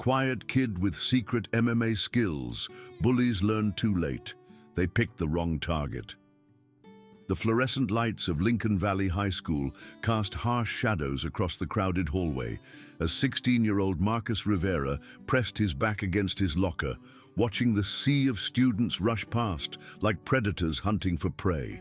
quiet kid with secret MMA skills, bullies learned too late. They picked the wrong target. The fluorescent lights of Lincoln Valley High School cast harsh shadows across the crowded hallway as 16-year-old Marcus Rivera pressed his back against his locker, watching the sea of students rush past like predators hunting for prey.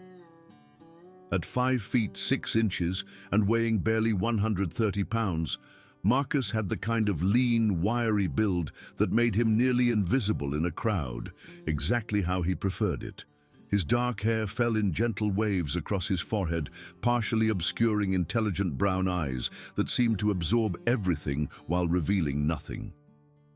At 5 feet 6 inches and weighing barely 130 pounds, Marcus had the kind of lean, wiry build that made him nearly invisible in a crowd, exactly how he preferred it. His dark hair fell in gentle waves across his forehead, partially obscuring intelligent brown eyes that seemed to absorb everything while revealing nothing.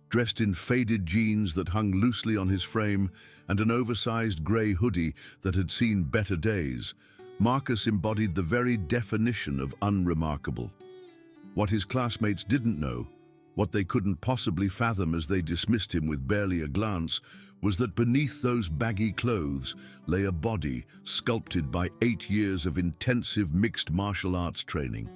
Dressed in faded jeans that hung loosely on his frame and an oversized grey hoodie that had seen better days, Marcus embodied the very definition of unremarkable. What his classmates didn't know, what they couldn't possibly fathom as they dismissed him with barely a glance, was that beneath those baggy clothes lay a body sculpted by 8 years of intensive mixed martial arts training.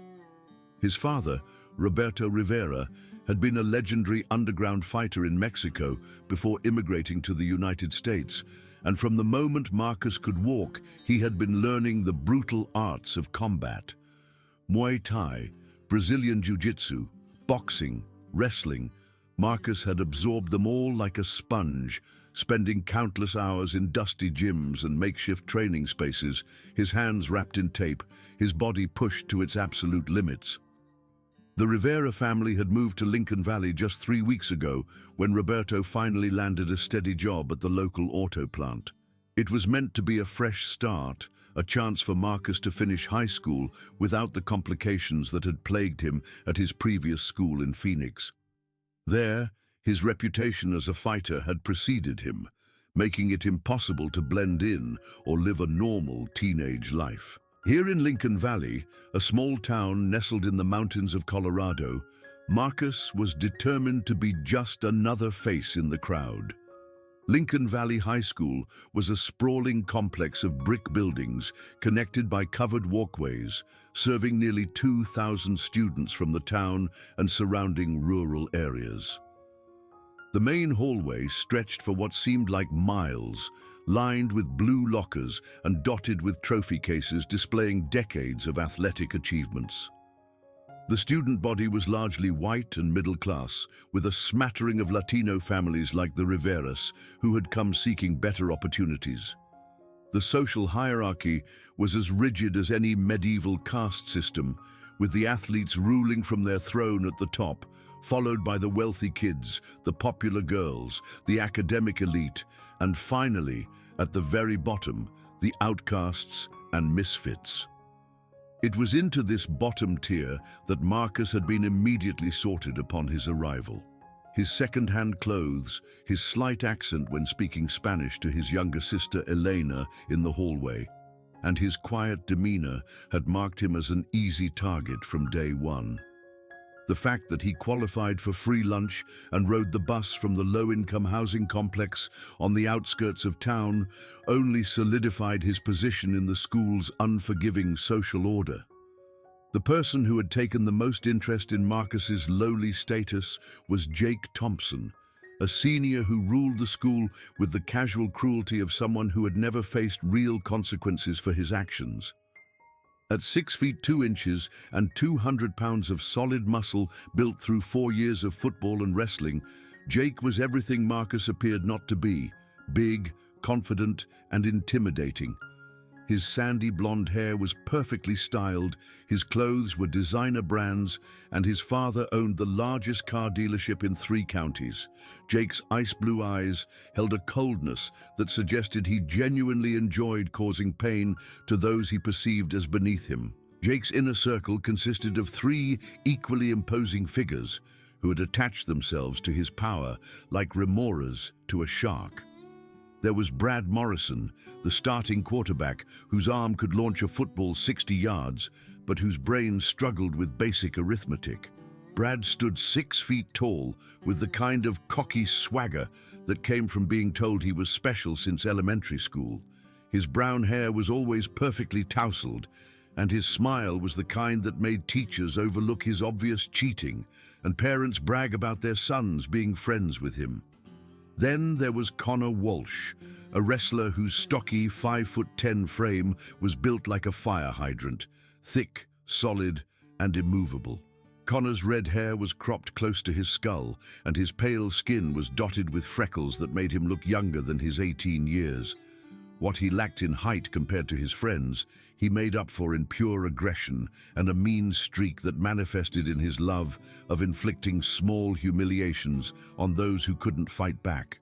His father, Roberto Rivera, had been a legendary underground fighter in Mexico before immigrating to the United States, and from the moment Marcus could walk, he had been learning the brutal arts of combat. Muay Thai, Brazilian Jiu-Jitsu, boxing, wrestling, Marcus had absorbed them all like a sponge, spending countless hours in dusty gyms and makeshift training spaces, his hands wrapped in tape, his body pushed to its absolute limits. The Rivera family had moved to Lincoln Valley just 3 weeks ago when Roberto finally landed a steady job at the local auto plant. It was meant to be a fresh start, a chance for Marcus to finish high school without the complications that had plagued him at his previous school in Phoenix. There, his reputation as a fighter had preceded him, making it impossible to blend in or live a normal teenage life. Here in Lincoln Valley, a small town nestled in the mountains of Colorado, Marcus was determined to be just another face in the crowd. Lincoln Valley High School was a sprawling complex of brick buildings connected by covered walkways, serving nearly 2,000 students from the town and surrounding rural areas. The main hallway stretched for what seemed like miles, lined with blue lockers and dotted with trophy cases displaying decades of athletic achievements. The student body was largely white and middle class, with a smattering of Latino families like the Riveras, who had come seeking better opportunities. The social hierarchy was as rigid as any medieval caste system, with the athletes ruling from their throne at the top, followed by the wealthy kids, the popular girls, the academic elite, and finally, at the very bottom, the outcasts and misfits. It was into this bottom tier that Marcus had been immediately sorted upon his arrival. His second-hand clothes, his slight accent when speaking Spanish to his younger sister Elena in the hallway, and his quiet demeanor had marked him as an easy target from day one. The fact that he qualified for free lunch and rode the bus from the low-income housing complex on the outskirts of town only solidified his position in the school's unforgiving social order. The person who had taken the most interest in Marcus's lowly status was Jake Thompson, a senior who ruled the school with the casual cruelty of someone who had never faced real consequences for his actions. At 6 feet 2 inches and 200 pounds of solid muscle built through 4 years of football and wrestling, Jake was everything Marcus appeared not to be: big, confident, and intimidating. His sandy blonde hair was perfectly styled, his clothes were designer brands, and his father owned the largest car dealership in 3 counties. Jake's ice blue eyes held a coldness that suggested he genuinely enjoyed causing pain to those he perceived as beneath him. Jake's inner circle consisted of 3 equally imposing figures who had attached themselves to his power like remoras to a shark. There was Brad Morrison, the starting quarterback whose arm could launch a football 60 yards, but whose brain struggled with basic arithmetic. Brad stood 6 feet tall with the kind of cocky swagger that came from being told he was special since elementary school. His brown hair was always perfectly tousled, and his smile was the kind that made teachers overlook his obvious cheating and parents brag about their sons being friends with him. Then there was Connor Walsh, a wrestler whose stocky 5'10" frame was built like a fire hydrant, thick, solid, and immovable. Connor's red hair was cropped close to his skull, and his pale skin was dotted with freckles that made him look younger than his 18 years. What he lacked in height compared to his friends, he made up for in pure aggression and a mean streak that manifested in his love of inflicting small humiliations on those who couldn't fight back.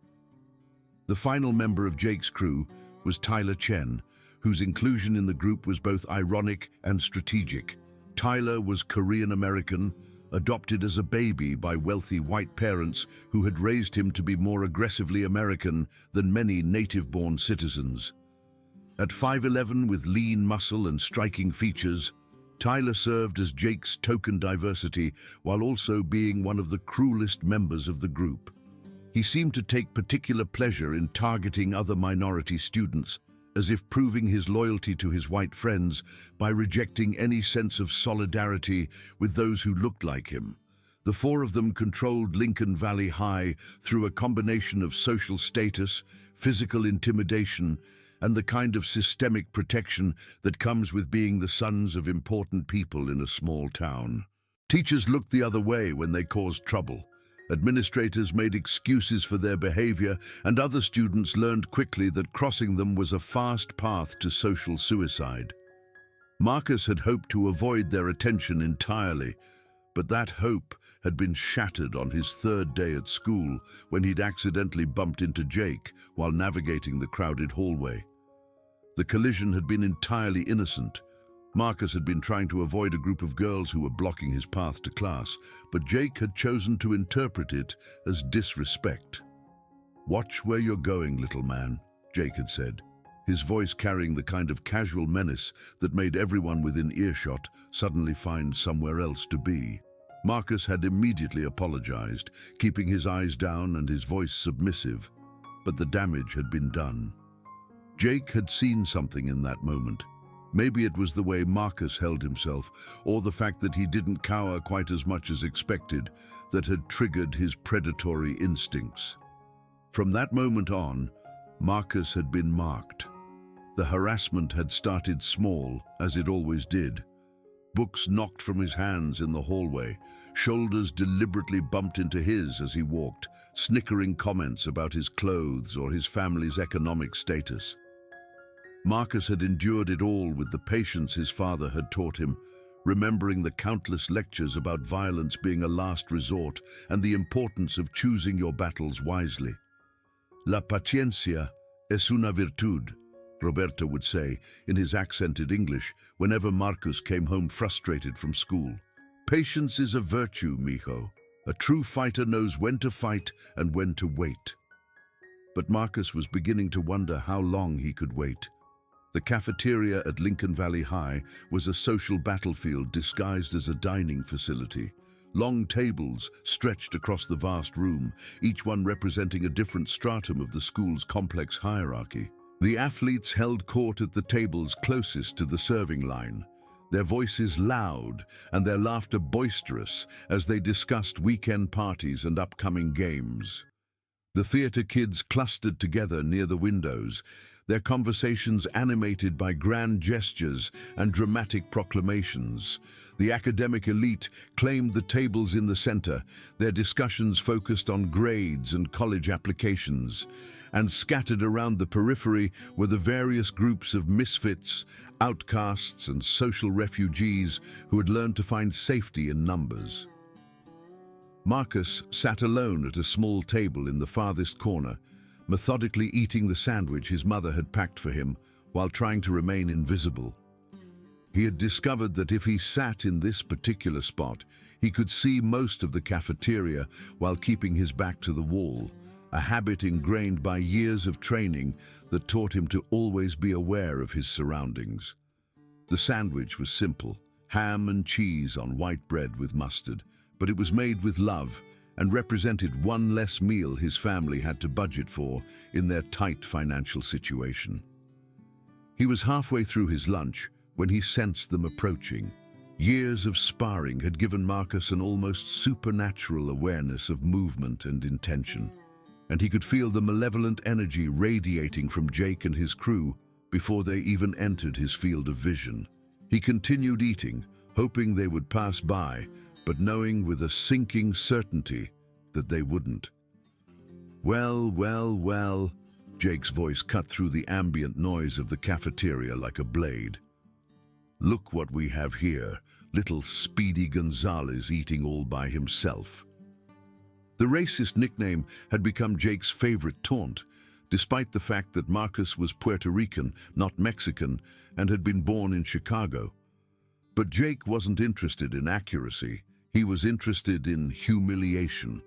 The final member of Jake's crew was Tyler Chen, whose inclusion in the group was both ironic and strategic. Tyler was Korean-American, adopted as a baby by wealthy white parents who had raised him to be more aggressively American than many native-born citizens. At 5'11" with lean muscle and striking features, Tyler served as Jake's token diversity while also being one of the cruelest members of the group. He seemed to take particular pleasure in targeting other minority students, as if proving his loyalty to his white friends by rejecting any sense of solidarity with those who looked like him. The four of them controlled Lincoln Valley High through a combination of social status, physical intimidation, and the kind of systemic protection that comes with being the sons of important people in a small town. Teachers looked the other way when they caused trouble. Administrators made excuses for their behavior, and other students learned quickly that crossing them was a fast path to social suicide. Marcus had hoped to avoid their attention entirely, but that hope had been shattered on his third day at school when he'd accidentally bumped into Jake while navigating the crowded hallway. The collision had been entirely innocent. Marcus had been trying to avoid a group of girls who were blocking his path to class, but Jake had chosen to interpret it as disrespect. "Watch where you're going, little man," Jake had said, his voice carrying the kind of casual menace that made everyone within earshot suddenly find somewhere else to be. Marcus had immediately apologized, keeping his eyes down and his voice submissive, but the damage had been done. Jake had seen something in that moment. Maybe it was the way Marcus held himself, or the fact that he didn't cower quite as much as expected, that had triggered his predatory instincts. From that moment on, Marcus had been marked. The harassment had started small, as it always did. Books knocked from his hands in the hallway, shoulders deliberately bumped into his as he walked, snickering comments about his clothes or his family's economic status. Marcus had endured it all with the patience his father had taught him, remembering the countless lectures about violence being a last resort and the importance of choosing your battles wisely. La paciencia es una virtud, Roberto would say in his accented English whenever Marcus came home frustrated from school. Patience is a virtue, mijo. A true fighter knows when to fight and when to wait. But Marcus was beginning to wonder how long he could wait. The cafeteria at Lincoln Valley High was a social battlefield disguised as a dining facility. Long tables stretched across the vast room, each one representing a different stratum of the school's complex hierarchy. The athletes held court at the tables closest to the serving line, their voices loud and their laughter boisterous as they discussed weekend parties and upcoming games. The theater kids clustered together near the windows, their conversations animated by grand gestures and dramatic proclamations. The academic elite claimed the tables in the center, their discussions focused on grades and college applications. And scattered around the periphery were the various groups of misfits, outcasts, and social refugees who had learned to find safety in numbers. Marcus sat alone at a small table in the farthest corner, methodically eating the sandwich his mother had packed for him while trying to remain invisible. He had discovered that if he sat in this particular spot, he could see most of the cafeteria while keeping his back to the wall, a habit ingrained by years of training that taught him to always be aware of his surroundings. The sandwich was simple, ham and cheese on white bread with mustard, but it was made with love and represented one less meal his family had to budget for in their tight financial situation. He was halfway through his lunch when he sensed them approaching. Years of sparring had given Marcus an almost supernatural awareness of movement and intention, and he could feel the malevolent energy radiating from Jake and his crew before they even entered his field of vision. He continued eating, hoping they would pass by, but knowing with a sinking certainty that they wouldn't. Well, Jake's voice cut through the ambient noise of the cafeteria like a blade. Look what we have here, little Speedy Gonzalez eating all by himself. The racist nickname had become Jake's favorite taunt, despite the fact that Marcus was Puerto Rican, not Mexican, and had been born in Chicago. But Jake wasn't interested in accuracy. He was interested in humiliation.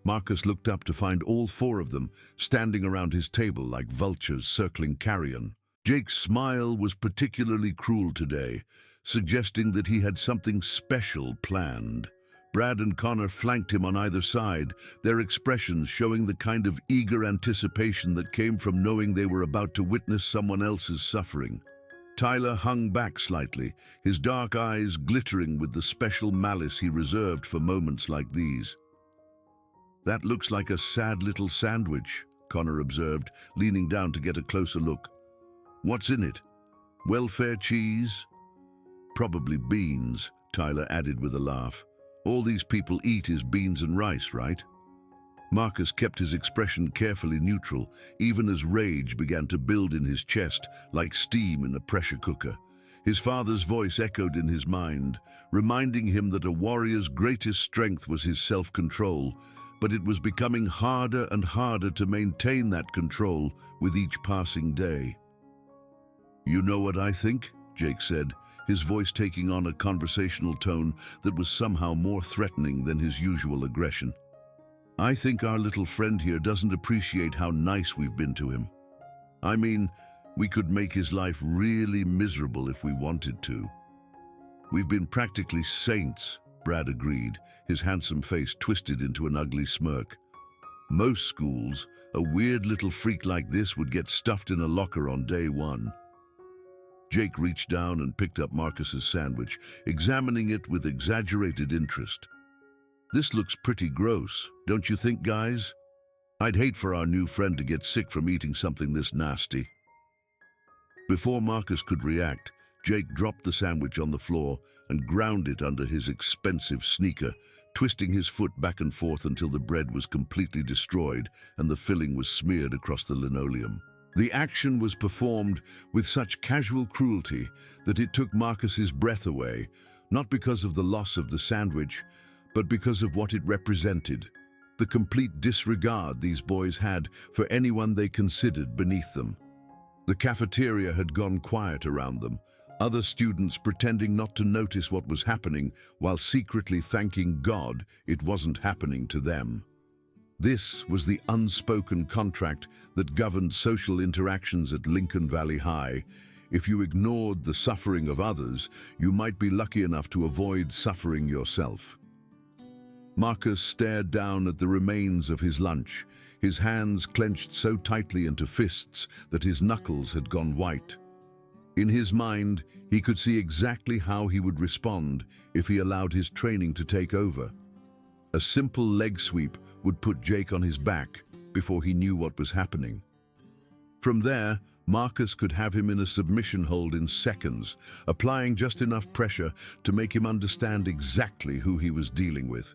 Marcus looked up to find all four of them standing around his table like vultures circling carrion. Jake's smile was particularly cruel today, suggesting that he had something special planned. Brad and Connor flanked him on either side, their expressions showing the kind of eager anticipation that came from knowing they were about to witness someone else's suffering. Tyler hung back slightly, his dark eyes glittering with the special malice he reserved for moments like these. "That looks like a sad little sandwich," Connor observed, leaning down to get a closer look. "What's in it? Welfare cheese?" "Probably beans," Tyler added with a laugh. "All these people eat is beans and rice, right?" Marcus kept his expression carefully neutral, even as rage began to build in his chest like steam in a pressure cooker. His father's voice echoed in his mind, reminding him that a warrior's greatest strength was his self-control, but it was becoming harder and harder to maintain that control with each passing day. "You know what I think?" Jake said, his voice taking on a conversational tone that was somehow more threatening than his usual aggression. "I think our little friend here doesn't appreciate how nice we've been to him. I mean, we could make his life really miserable if we wanted to." "We've been practically saints," Brad agreed, his handsome face twisted into an ugly smirk. "Most schools, a weird little freak like this would get stuffed in a locker on day one." Jake reached down and picked up Marcus's sandwich, examining it with exaggerated interest. "This looks pretty gross, don't you think, guys? I'd hate for our new friend to get sick from eating something this nasty." Before Marcus could react, Jake dropped the sandwich on the floor and ground it under his expensive sneaker, twisting his foot back and forth until the bread was completely destroyed and the filling was smeared across the linoleum. The action was performed with such casual cruelty that it took Marcus's breath away, not because of the loss of the sandwich, but because of what it represented, the complete disregard these boys had for anyone they considered beneath them. The cafeteria had gone quiet around them, other students pretending not to notice what was happening while secretly thanking God it wasn't happening to them. This was the unspoken contract that governed social interactions at Lincoln Valley High. If you ignored the suffering of others, you might be lucky enough to avoid suffering yourself. Marcus stared down at the remains of his lunch, his hands clenched so tightly into fists that his knuckles had gone white. In his mind, he could see exactly how he would respond if he allowed his training to take over. A simple leg sweep would put Jake on his back before he knew what was happening. From there, Marcus could have him in a submission hold in seconds, applying just enough pressure to make him understand exactly who he was dealing with.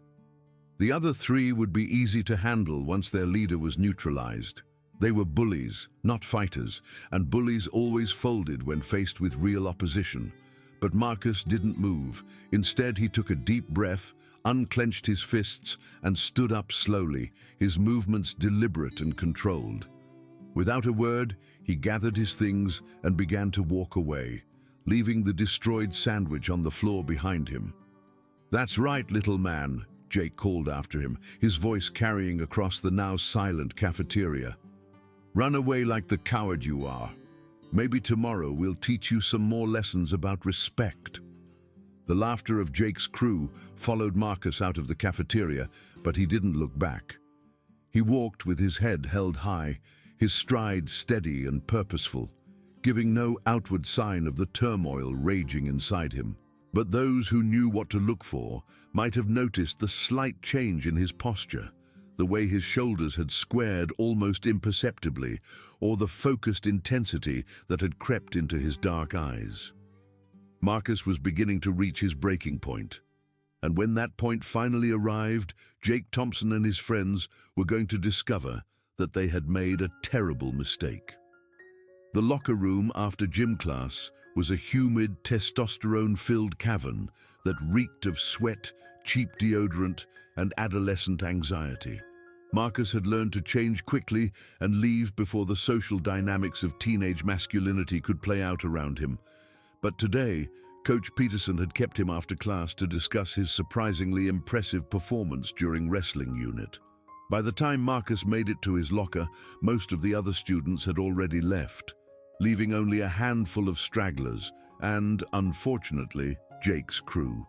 The other three would be easy to handle once their leader was neutralized. They were bullies, not fighters, and bullies always folded when faced with real opposition. But Marcus didn't move. Instead, he took a deep breath, unclenched his fists, and stood up slowly, his movements deliberate and controlled. Without a word, he gathered his things and began to walk away, leaving the destroyed sandwich on the floor behind him. "That's right, little man," Jake called after him, his voice carrying across the now silent cafeteria. "Run away like the coward you are. Maybe tomorrow we'll teach you some more lessons about respect." The laughter of Jake's crew followed Marcus out of the cafeteria, but he didn't look back. He walked with his head held high, his stride steady and purposeful. giving no outward sign of the turmoil raging inside him. But those who knew what to look for might have noticed the slight change in his posture, the way his shoulders had squared almost imperceptibly, or the focused intensity that had crept into his dark eyes. Marcus was beginning to reach his breaking point. And when that point finally arrived, Jake Thompson and his friends were going to discover that they had made a terrible mistake. The locker room after gym class was a humid, testosterone-filled cavern that reeked of sweat, cheap deodorant, and adolescent anxiety. Marcus had learned to change quickly and leave before the social dynamics of teenage masculinity could play out around him. But today, Coach Peterson had kept him after class to discuss his surprisingly impressive performance during wrestling unit. By the time Marcus made it to his locker, most of the other students had already left, leaving only a handful of stragglers and, unfortunately, Jake's crew.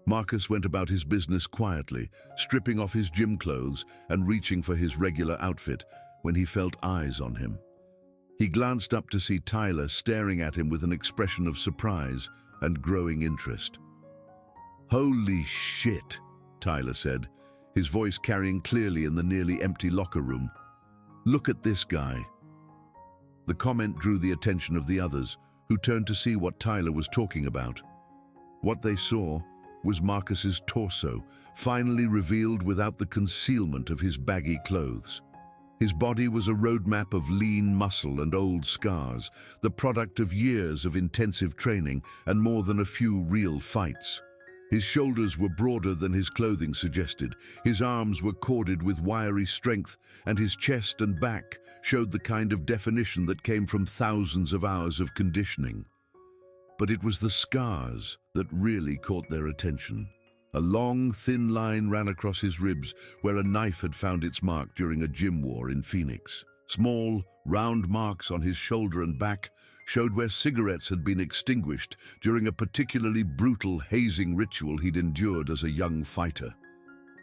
Marcus went about his business quietly, stripping off his gym clothes and reaching for his regular outfit when he felt eyes on him. He glanced up to see Tyler staring at him with an expression of surprise and growing interest. "Holy shit," Tyler said, his voice carrying clearly in the nearly empty locker room. "Look at this guy." The comment drew the attention of the others, who turned to see what Tyler was talking about. What they saw was Marcus's torso, finally revealed without the concealment of his baggy clothes. His body was a roadmap of lean muscle and old scars, the product of years of intensive training and more than a few real fights. His shoulders were broader than his clothing suggested, his arms were corded with wiry strength, and his chest and back showed the kind of definition that came from thousands of hours of conditioning. But it was the scars that really caught their attention. A long, thin line ran across his ribs where a knife had found its mark during a gym war in Phoenix. Small, round marks on his shoulder and back showed where cigarettes had been extinguished during a particularly brutal hazing ritual he'd endured as a young fighter.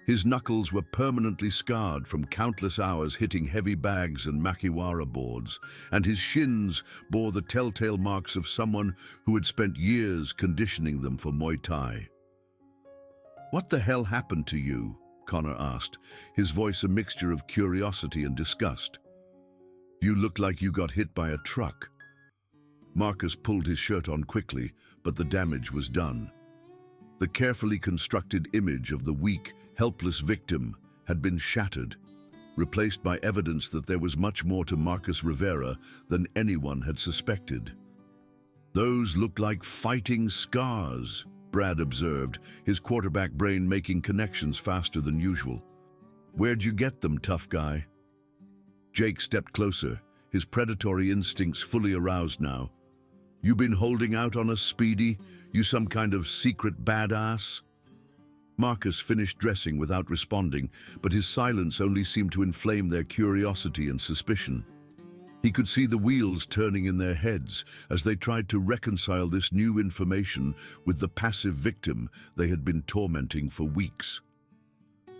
His knuckles were permanently scarred from countless hours hitting heavy bags and makiwara boards, and his shins bore the telltale marks of someone who had spent years conditioning them for Muay Thai. "What the hell happened to you?" Connor asked, his voice a mixture of curiosity and disgust. "You look like you got hit by a truck." Marcus pulled his shirt on quickly, but the damage was done. The carefully constructed image of the weak, helpless victim had been shattered, replaced by evidence that there was much more to Marcus Rivera than anyone had suspected. "Those looked like fighting scars," Brad observed, his quarterback brain making connections faster than usual. "Where'd you get them, tough guy?" Jake stepped closer, his predatory instincts fully aroused now. "You been holding out on us, Speedy? You some kind of secret badass?" Marcus finished dressing without responding, but his silence only seemed to inflame their curiosity and suspicion. He could see the wheels turning in their heads as they tried to reconcile this new information with the passive victim they had been tormenting for weeks.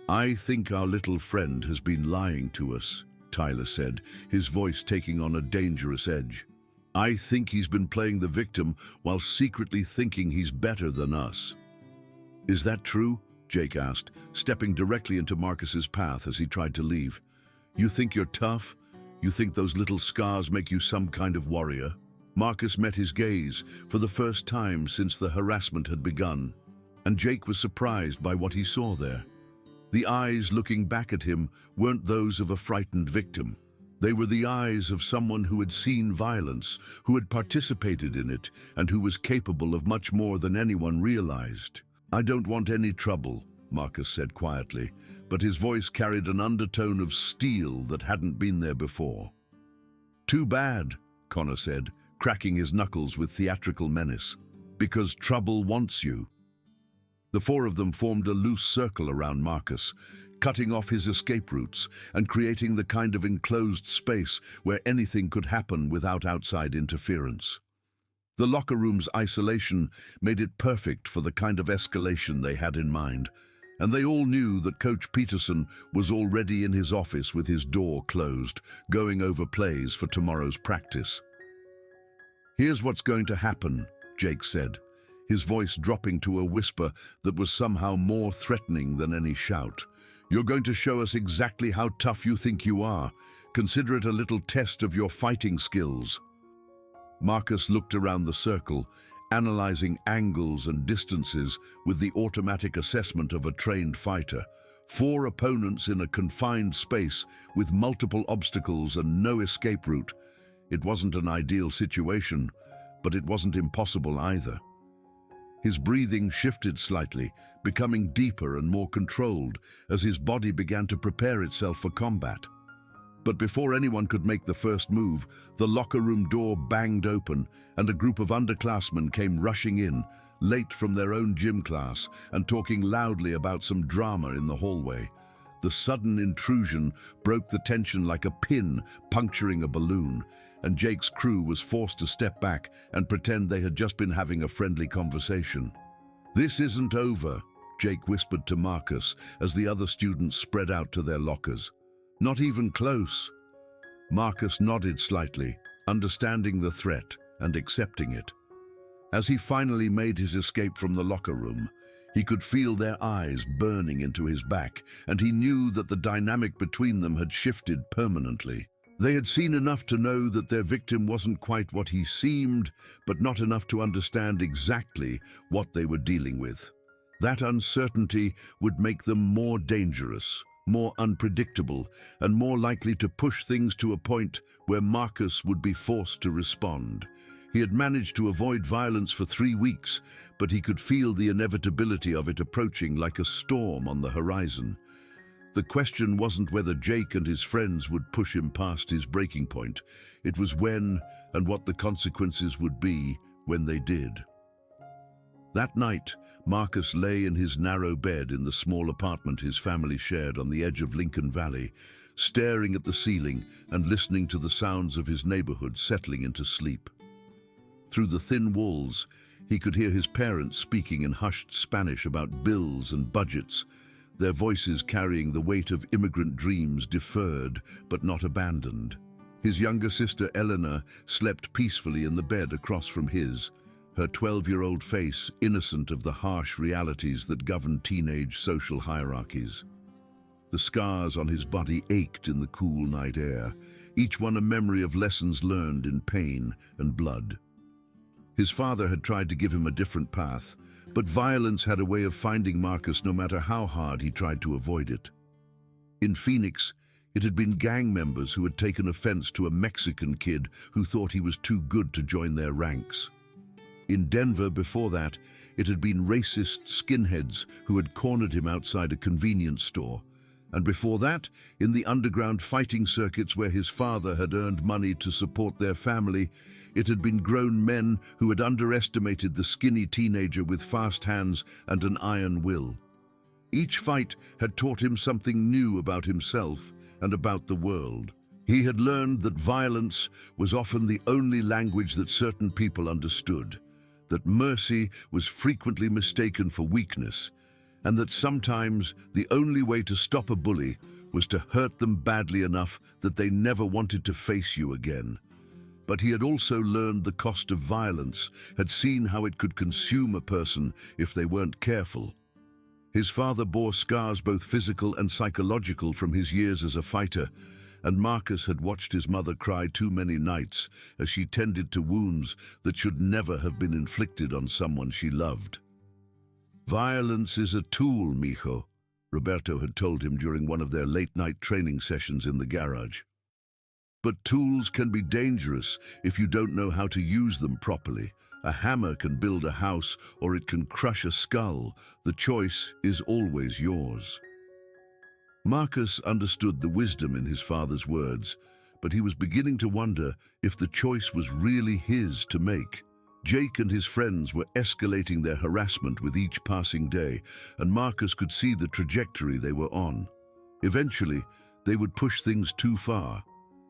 "I think our little friend has been lying to us," Tyler said, his voice taking on a dangerous edge. "I think he's been playing the victim while secretly thinking he's better than us." "Is that true?" Jake asked, stepping directly into Marcus's path as he tried to leave. "You think you're tough? You think those little scars make you some kind of warrior?" Marcus met his gaze for the first time since the harassment had begun, and Jake was surprised by what he saw there. The eyes looking back at him weren't those of a frightened victim. They were the eyes of someone who had seen violence, who had participated in it, and who was capable of much more than anyone realized. "I don't want any trouble," Marcus said quietly, but his voice carried an undertone of steel that hadn't been there before. "Too bad," Connor said, cracking his knuckles with theatrical menace, "because trouble wants you." The four of them formed a loose circle around Marcus, cutting off his escape routes and creating the kind of enclosed space where anything could happen without outside interference. The locker room's isolation made it perfect for the kind of escalation they had in mind, and they all knew that Coach Peterson was already in his office with his door closed, going over plays for tomorrow's practice. "Here's what's going to happen," Jake said, his voice dropping to a whisper that was somehow more threatening than any shout. "You're going to show us exactly how tough you think you are. Consider it a little test of your fighting skills." Marcus looked around the circle, analyzing angles and distances with the automatic assessment of a trained fighter. 4 opponents in a confined space with multiple obstacles and no escape route. It wasn't an ideal situation, but it wasn't impossible either. His breathing shifted slightly, becoming deeper and more controlled as his body began to prepare itself for combat. But before anyone could make the first move, the locker room door banged open and a group of underclassmen came rushing in, late from their own gym class and talking loudly about some drama in the hallway. The sudden intrusion broke the tension like a pin puncturing a balloon, and Jake's crew was forced to step back and pretend they had just been having a friendly conversation. "This isn't over," Jake whispered to Marcus as the other students spread out to their lockers. "Not even close." Marcus nodded slightly, understanding the threat and accepting it. As he finally made his escape from the locker room, he could feel their eyes burning into his back, and he knew that the dynamic between them had shifted permanently. They had seen enough to know that their victim wasn't quite what he seemed, but not enough to understand exactly what they were dealing with. That uncertainty would make them more dangerous, more unpredictable, and more likely to push things to a point where Marcus would be forced to respond. He had managed to avoid violence for 3 weeks, but he could feel the inevitability of it approaching like a storm on the horizon. The question wasn't whether Jake and his friends would push him past his breaking point. It was when and what the consequences would be when they did. That night, Marcus lay in his narrow bed in the small apartment his family shared on the edge of Lincoln Valley, staring at the ceiling and listening to the sounds of his neighborhood settling into sleep. Through the thin walls, he could hear his parents speaking in hushed Spanish about bills and budgets, their voices carrying the weight of immigrant dreams deferred but not abandoned. His younger sister Eleanor slept peacefully in the bed across from his, her 12-year-old face innocent of the harsh realities that govern teenage social hierarchies. The scars on his body ached in the cool night air, each one a memory of lessons learned in pain and blood. His father had tried to give him a different path, but violence had a way of finding Marcus no matter how hard he tried to avoid it. In Phoenix, it had been gang members who had taken offense to a Mexican kid who thought he was too good to join their ranks. In Denver, before that, it had been racist skinheads who had cornered him outside a convenience store. And before that, in the underground fighting circuits where his father had earned money to support their family, it had been grown men who had underestimated the skinny teenager with fast hands and an iron will. Each fight had taught him something new about himself and about the world. He had learned that violence was often the only language that certain people understood, that mercy was frequently mistaken for weakness, and that sometimes the only way to stop a bully was to hurt them badly enough that they never wanted to face you again. But he had also learned the cost of violence, had seen how it could consume a person if they weren't careful. His father bore scars both physical and psychological from his years as a fighter, and Marcus had watched his mother cry too many nights as she tended to wounds that should never have been inflicted on someone she loved. "Violence is a tool, mijo," Roberto had told him during one of their late-night training sessions in the garage. "But tools can be dangerous if you don't know how to use them properly. A hammer can build a house or it can crush a skull. The choice is always yours." Marcus understood the wisdom in his father's words, but he was beginning to wonder if the choice was really his to make. Jake and his friends were escalating their harassment with each passing day, and Marcus could see the trajectory they were on. Eventually, they would push things too far.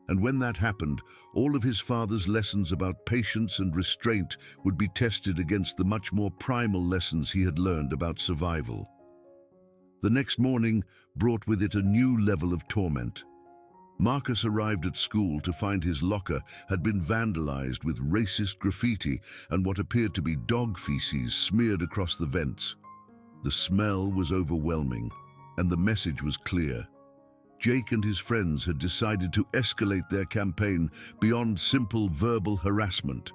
And when that happened, all of his father's lessons about patience and restraint would be tested against the much more primal lessons he had learned about survival. The next morning brought with it a new level of torment. Marcus arrived at school to find his locker had been vandalized with racist graffiti and what appeared to be dog feces smeared across the vents. The smell was overwhelming, and the message was clear. Jake and his friends had decided to escalate their campaign beyond simple verbal harassment.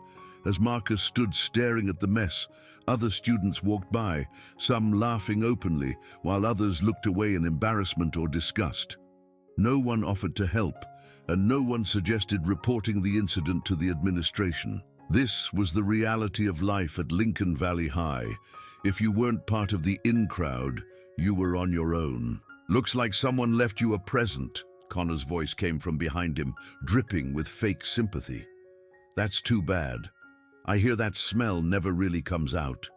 As Marcus stood staring at the mess, other students walked by, some laughing openly, while others looked away in embarrassment or disgust. No one offered to help, and no one suggested reporting the incident to the administration. This was the reality of life at Lincoln Valley High. If you weren't part of the in crowd, you were on your own. "Looks like someone left you a present," Connor's voice came from behind him, dripping with fake sympathy. "That's too bad. I hear that smell never really comes out."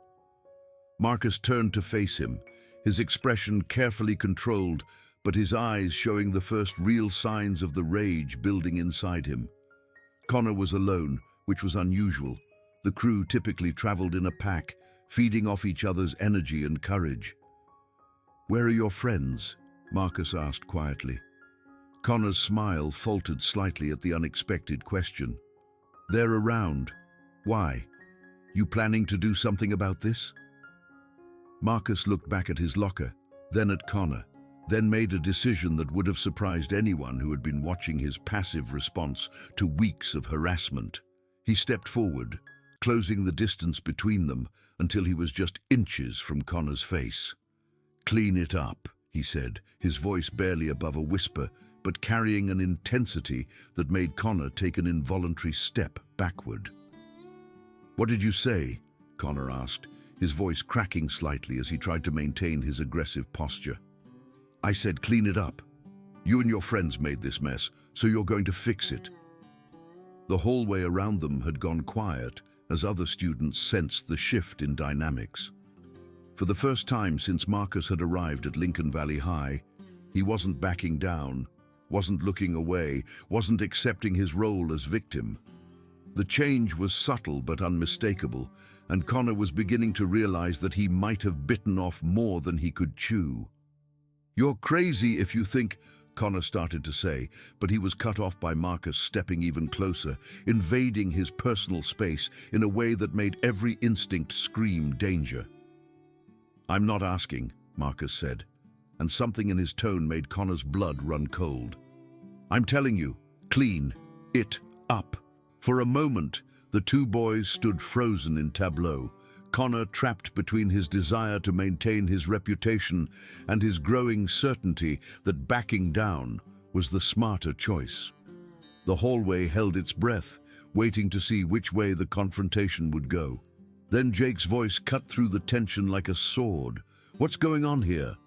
Marcus turned to face him, his expression carefully controlled, but his eyes showing the first real signs of the rage building inside him. Connor was alone, which was unusual. The crew typically traveled in a pack, feeding off each other's energy and courage. "Where are your friends?" Marcus asked quietly. Connor's smile faltered slightly at the unexpected question. "They're around. Why? You planning to do something about this?" Marcus looked back at his locker, then at Connor, then made a decision that would have surprised anyone who had been watching his passive response to weeks of harassment. He stepped forward, closing the distance between them until he was just inches from Connor's face. "Clean it up," he said, his voice barely above a whisper, but carrying an intensity that made Connor take an involuntary step backward. "What did you say?" Connor asked, his voice cracking slightly as he tried to maintain his aggressive posture. "I said clean it up. You and your friends made this mess, so you're going to fix it." The hallway around them had gone quiet as other students sensed the shift in dynamics. For the first time since Marcus had arrived at Lincoln Valley High, he wasn't backing down, wasn't looking away, wasn't accepting his role as victim. The change was subtle but unmistakable, and Connor was beginning to realize that he might have bitten off more than he could chew. "You're crazy if you think," Connor started to say, but he was cut off by Marcus stepping even closer, invading his personal space in a way that made every instinct scream danger. "I'm not asking," Marcus said, and something in his tone made Connor's blood run cold. "I'm telling you, clean it up." For a moment, the two boys stood frozen in tableau, Connor trapped between his desire to maintain his reputation and his growing certainty that backing down was the smarter choice. The hallway held its breath, waiting to see which way the confrontation would go. Then Jake's voice cut through the tension like a sword. "What's going on here?"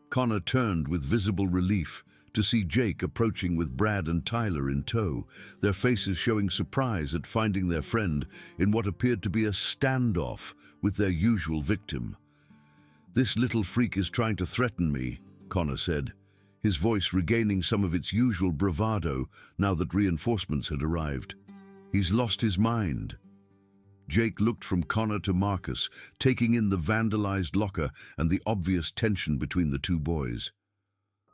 Connor turned with visible relief to see Jake approaching with Brad and Tyler in tow, their faces showing surprise at finding their friend in what appeared to be a standoff with their usual victim. "This little freak is trying to threaten me," Connor said, his voice regaining some of its usual bravado now that reinforcements had arrived. "He's lost his mind." Jake looked from Connor to Marcus, taking in the vandalized locker and the obvious tension between the two boys.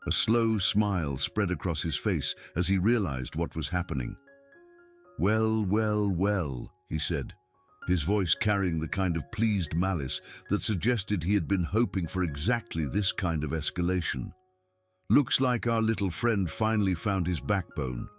A slow smile spread across his face as he realized what was happening. "Well, well, well," he said, his voice carrying the kind of pleased malice that suggested he had been hoping for exactly this kind of escalation. "Looks like our little friend finally found his backbone.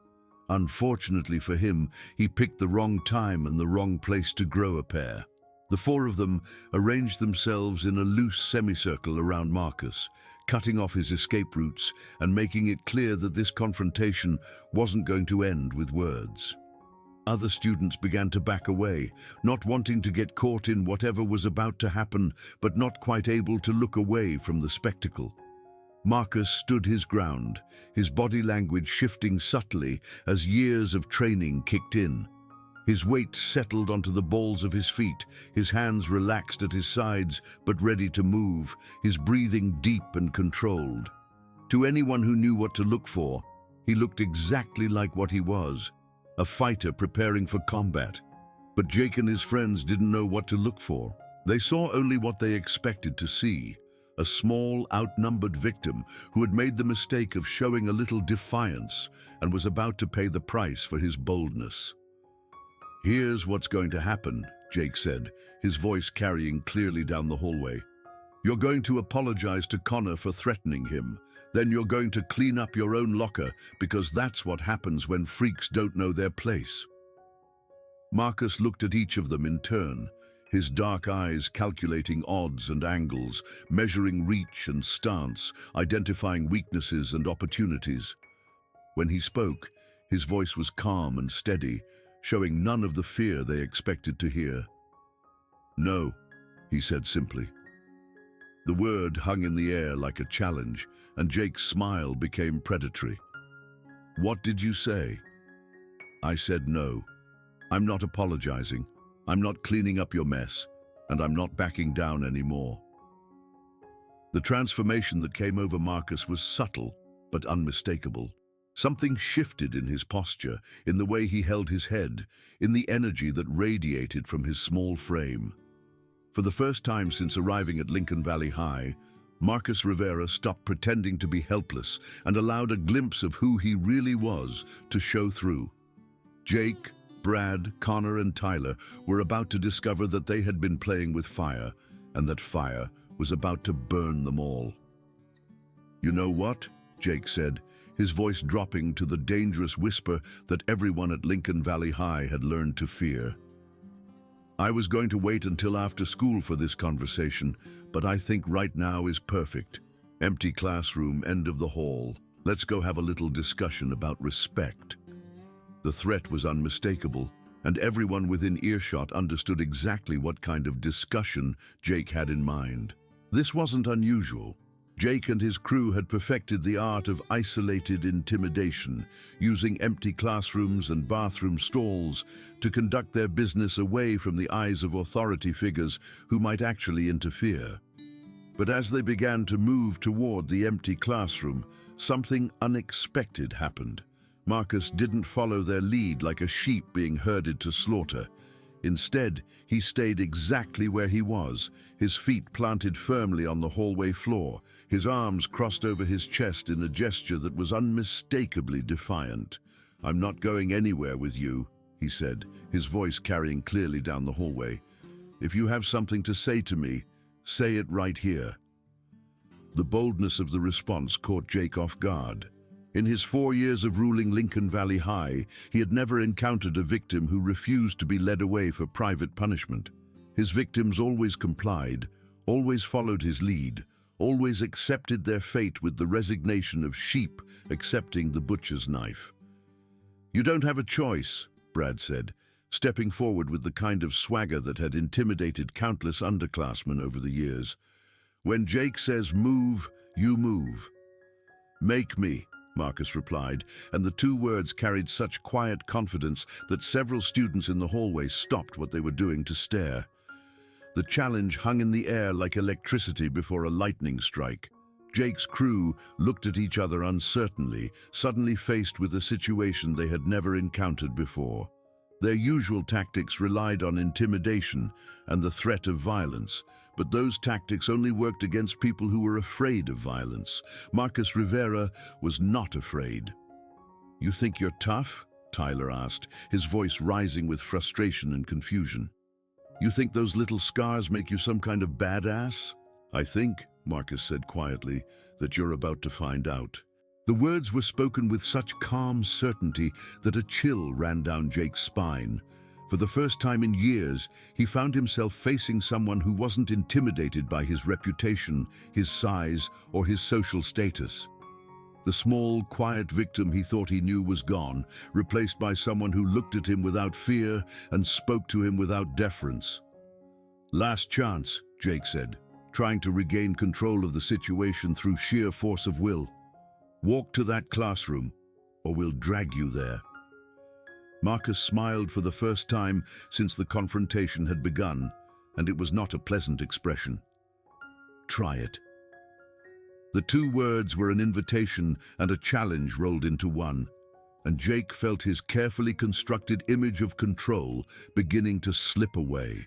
Unfortunately for him, he picked the wrong time and the wrong place to grow a pair." The four of them arranged themselves in a loose semicircle around Marcus, cutting off his escape routes and making it clear that this confrontation wasn't going to end with words. Other students began to back away, not wanting to get caught in whatever was about to happen, but not quite able to look away from the spectacle. Marcus stood his ground, his body language shifting subtly as years of training kicked in. His weight settled onto the balls of his feet, his hands relaxed at his sides but ready to move, his breathing deep and controlled. To anyone who knew what to look for, he looked exactly like what he was, a fighter preparing for combat. But Jake and his friends didn't know what to look for. They saw only what they expected to see, a small, outnumbered victim who had made the mistake of showing a little defiance and was about to pay the price for his boldness. "Here's what's going to happen," Jake said, his voice carrying clearly down the hallway. "You're going to apologize to Connor for threatening him. Then you're going to clean up your own locker, because that's what happens when freaks don't know their place." Marcus looked at each of them in turn, his dark eyes calculating odds and angles, measuring reach and stance, identifying weaknesses and opportunities. When he spoke, his voice was calm and steady, showing none of the fear they expected to hear. "No," he said simply. The word hung in the air like a challenge, and Jake's smile became predatory. "What did you say?" "I said no. I'm not apologizing. I'm not cleaning up your mess, and I'm not backing down anymore." The transformation that came over Marcus was subtle but unmistakable. Something shifted in his posture, in the way he held his head, in the energy that radiated from his small frame. For the first time since arriving at Lincoln Valley High, Marcus Rivera stopped pretending to be helpless and allowed a glimpse of who he really was to show through. Jake, Brad, Connor, and Tyler were about to discover that they had been playing with fire, and that fire was about to burn them all. "You know what?" Jake said, his voice dropping to the dangerous whisper that everyone at Lincoln Valley High had learned to fear. "I was going to wait until after school for this conversation, but I think right now is perfect. Empty classroom, end of the hall. Let's go have a little discussion about respect." The threat was unmistakable, and everyone within earshot understood exactly what kind of discussion Jake had in mind. This wasn't unusual. Jake and his crew had perfected the art of isolated intimidation, using empty classrooms and bathroom stalls to conduct their business away from the eyes of authority figures who might actually interfere. But as they began to move toward the empty classroom, something unexpected happened. Marcus didn't follow their lead like a sheep being herded to slaughter. Instead, he stayed exactly where he was, his feet planted firmly on the hallway floor, his arms crossed over his chest in a gesture that was unmistakably defiant. "I'm not going anywhere with you," he said, his voice carrying clearly down the hallway. "If you have something to say to me, say it right here." The boldness of the response caught Jake off guard. In his 4 years of ruling Lincoln Valley High, he had never encountered a victim who refused to be led away for private punishment. His victims always complied, always followed his lead, always accepted their fate with the resignation of sheep accepting the butcher's knife. "You don't have a choice," Brad said, stepping forward with the kind of swagger that had intimidated countless underclassmen over the years. "When Jake says move, you move." "Make me," Marcus replied, and the two words carried such quiet confidence that several students in the hallway stopped what they were doing to stare. The challenge hung in the air like electricity before a lightning strike. Jake's crew looked at each other uncertainly, suddenly faced with a situation they had never encountered before. Their usual tactics relied on intimidation and the threat of violence, but those tactics only worked against people who were afraid of violence. Marcus Rivera was not afraid. "You think you're tough?" Tyler asked, his voice rising with frustration and confusion. "You think those little scars make you some kind of badass?" "I think," Marcus said quietly, "that you're about to find out." The words were spoken with such calm certainty that a chill ran down Jake's spine. For the first time in years, he found himself facing someone who wasn't intimidated by his reputation, his size, or his social status. The small, quiet victim he thought he knew was gone, replaced by someone who looked at him without fear and spoke to him without deference. "Last chance," Jake said, trying to regain control of the situation through sheer force of will. "Walk to that classroom, or we'll drag you there." Marcus smiled for the first time since the confrontation had begun, and it was not a pleasant expression. "Try it." The two words were an invitation and a challenge rolled into one, and Jake felt his carefully constructed image of control beginning to slip away.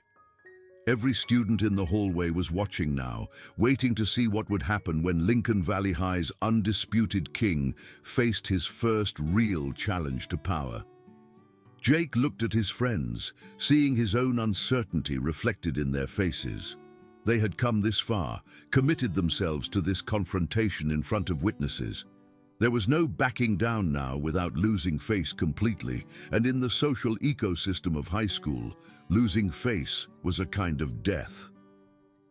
Every student in the hallway was watching now, waiting to see what would happen when Lincoln Valley High's undisputed king faced his first real challenge to power. Jake looked at his friends, seeing his own uncertainty reflected in their faces. They had come this far, committed themselves to this confrontation in front of witnesses. There was no backing down now without losing face completely, and in the social ecosystem of high school, losing face was a kind of death.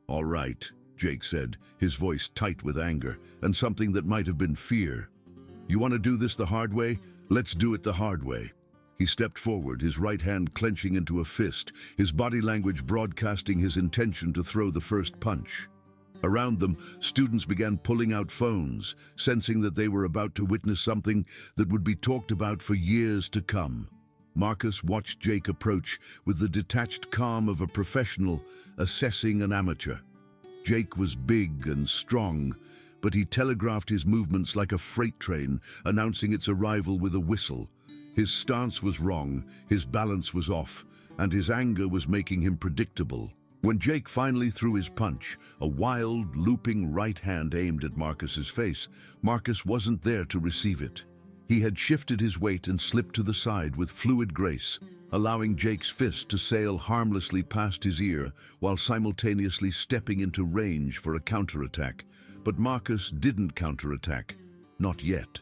"All right," Jake said, his voice tight with anger, and something that might have been fear. "You want to do this the hard way? Let's do it the hard way." He stepped forward, his right hand clenching into a fist, his body language broadcasting his intention to throw the first punch. Around them, students began pulling out phones, sensing that they were about to witness something that would be talked about for years to come. Marcus watched Jake approach with the detached calm of a professional assessing an amateur. Jake was big and strong, but he telegraphed his movements like a freight train, announcing its arrival with a whistle. His stance was wrong, his balance was off, and his anger was making him predictable. When Jake finally threw his punch, a wild, looping right hand aimed at Marcus's face, Marcus wasn't there to receive it. He had shifted his weight and slipped to the side with fluid grace, allowing Jake's fist to sail harmlessly past his ear while simultaneously stepping into range for a counterattack. But Marcus didn't counterattack. Not yet.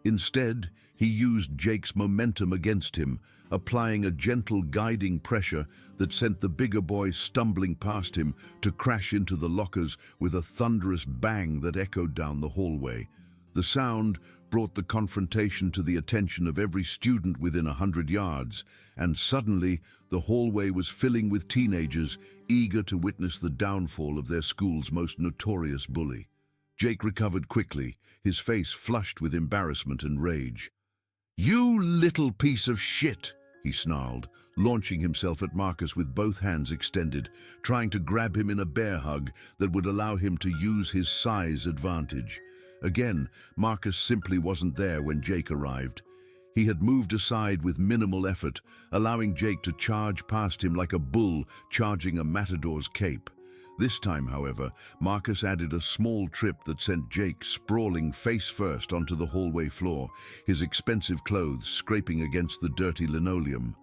Instead, he used Jake's momentum against him, applying a gentle guiding pressure that sent the bigger boy stumbling past him to crash into the lockers with a thunderous bang that echoed down the hallway. The sound brought the confrontation to the attention of every student within 100 yards, and suddenly the hallway was filling with teenagers eager to witness the downfall of their school's most notorious bully. Jake recovered quickly, his face flushed with embarrassment and rage. "You little piece of shit!" he snarled, launching himself at Marcus with both hands extended, trying to grab him in a bear hug that would allow him to use his size advantage. Again, Marcus simply wasn't there when Jake arrived. He had moved aside with minimal effort, allowing Jake to charge past him like a bull charging a matador's cape. This time, however, Marcus added a small trip that sent Jake sprawling face first onto the hallway floor, his expensive clothes scraping against the dirty linoleum.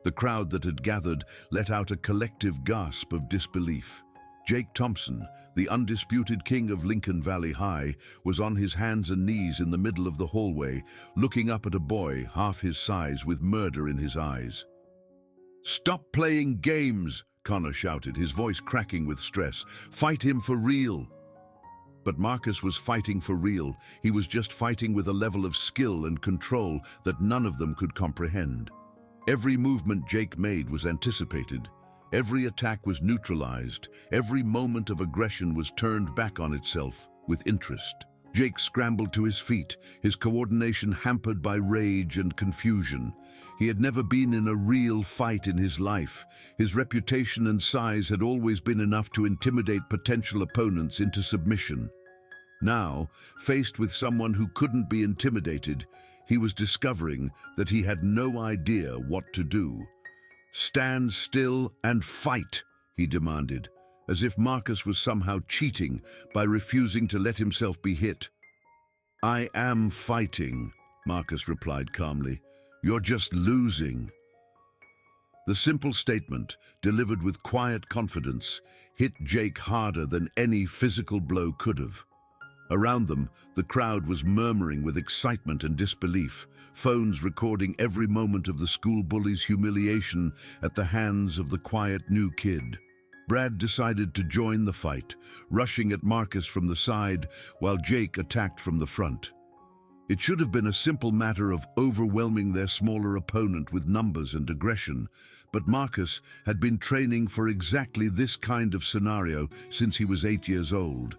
The crowd that had gathered let out a collective gasp of disbelief. Jake Thompson, the undisputed king of Lincoln Valley High, was on his hands and knees in the middle of the hallway, looking up at a boy half his size with murder in his eyes. "Stop playing games!" Connor shouted, his voice cracking with stress. "Fight him for real!" But Marcus was fighting for real. He was just fighting with a level of skill and control that none of them could comprehend. Every movement Jake made was anticipated. Every attack was neutralized. Every moment of aggression was turned back on itself with interest. Jake scrambled to his feet, his coordination hampered by rage and confusion. He had never been in a real fight in his life. His reputation and size had always been enough to intimidate potential opponents into submission. Now, faced with someone who couldn't be intimidated, he was discovering that he had no idea what to do. "Stand still and fight," he demanded, as if Marcus was somehow cheating by refusing to let himself be hit. "I am fighting," Marcus replied calmly. "You're just losing." The simple statement, delivered with quiet confidence, hit Jake harder than any physical blow could have. Around them, the crowd was murmuring with excitement and disbelief, phones recording every moment of the school bully's humiliation at the hands of the quiet new kid. Brad decided to join the fight, rushing at Marcus from the side while Jake attacked from the front. It should have been a simple matter of overwhelming their smaller opponent with numbers and aggression, but Marcus had been training for exactly this kind of scenario since he was 8 years old.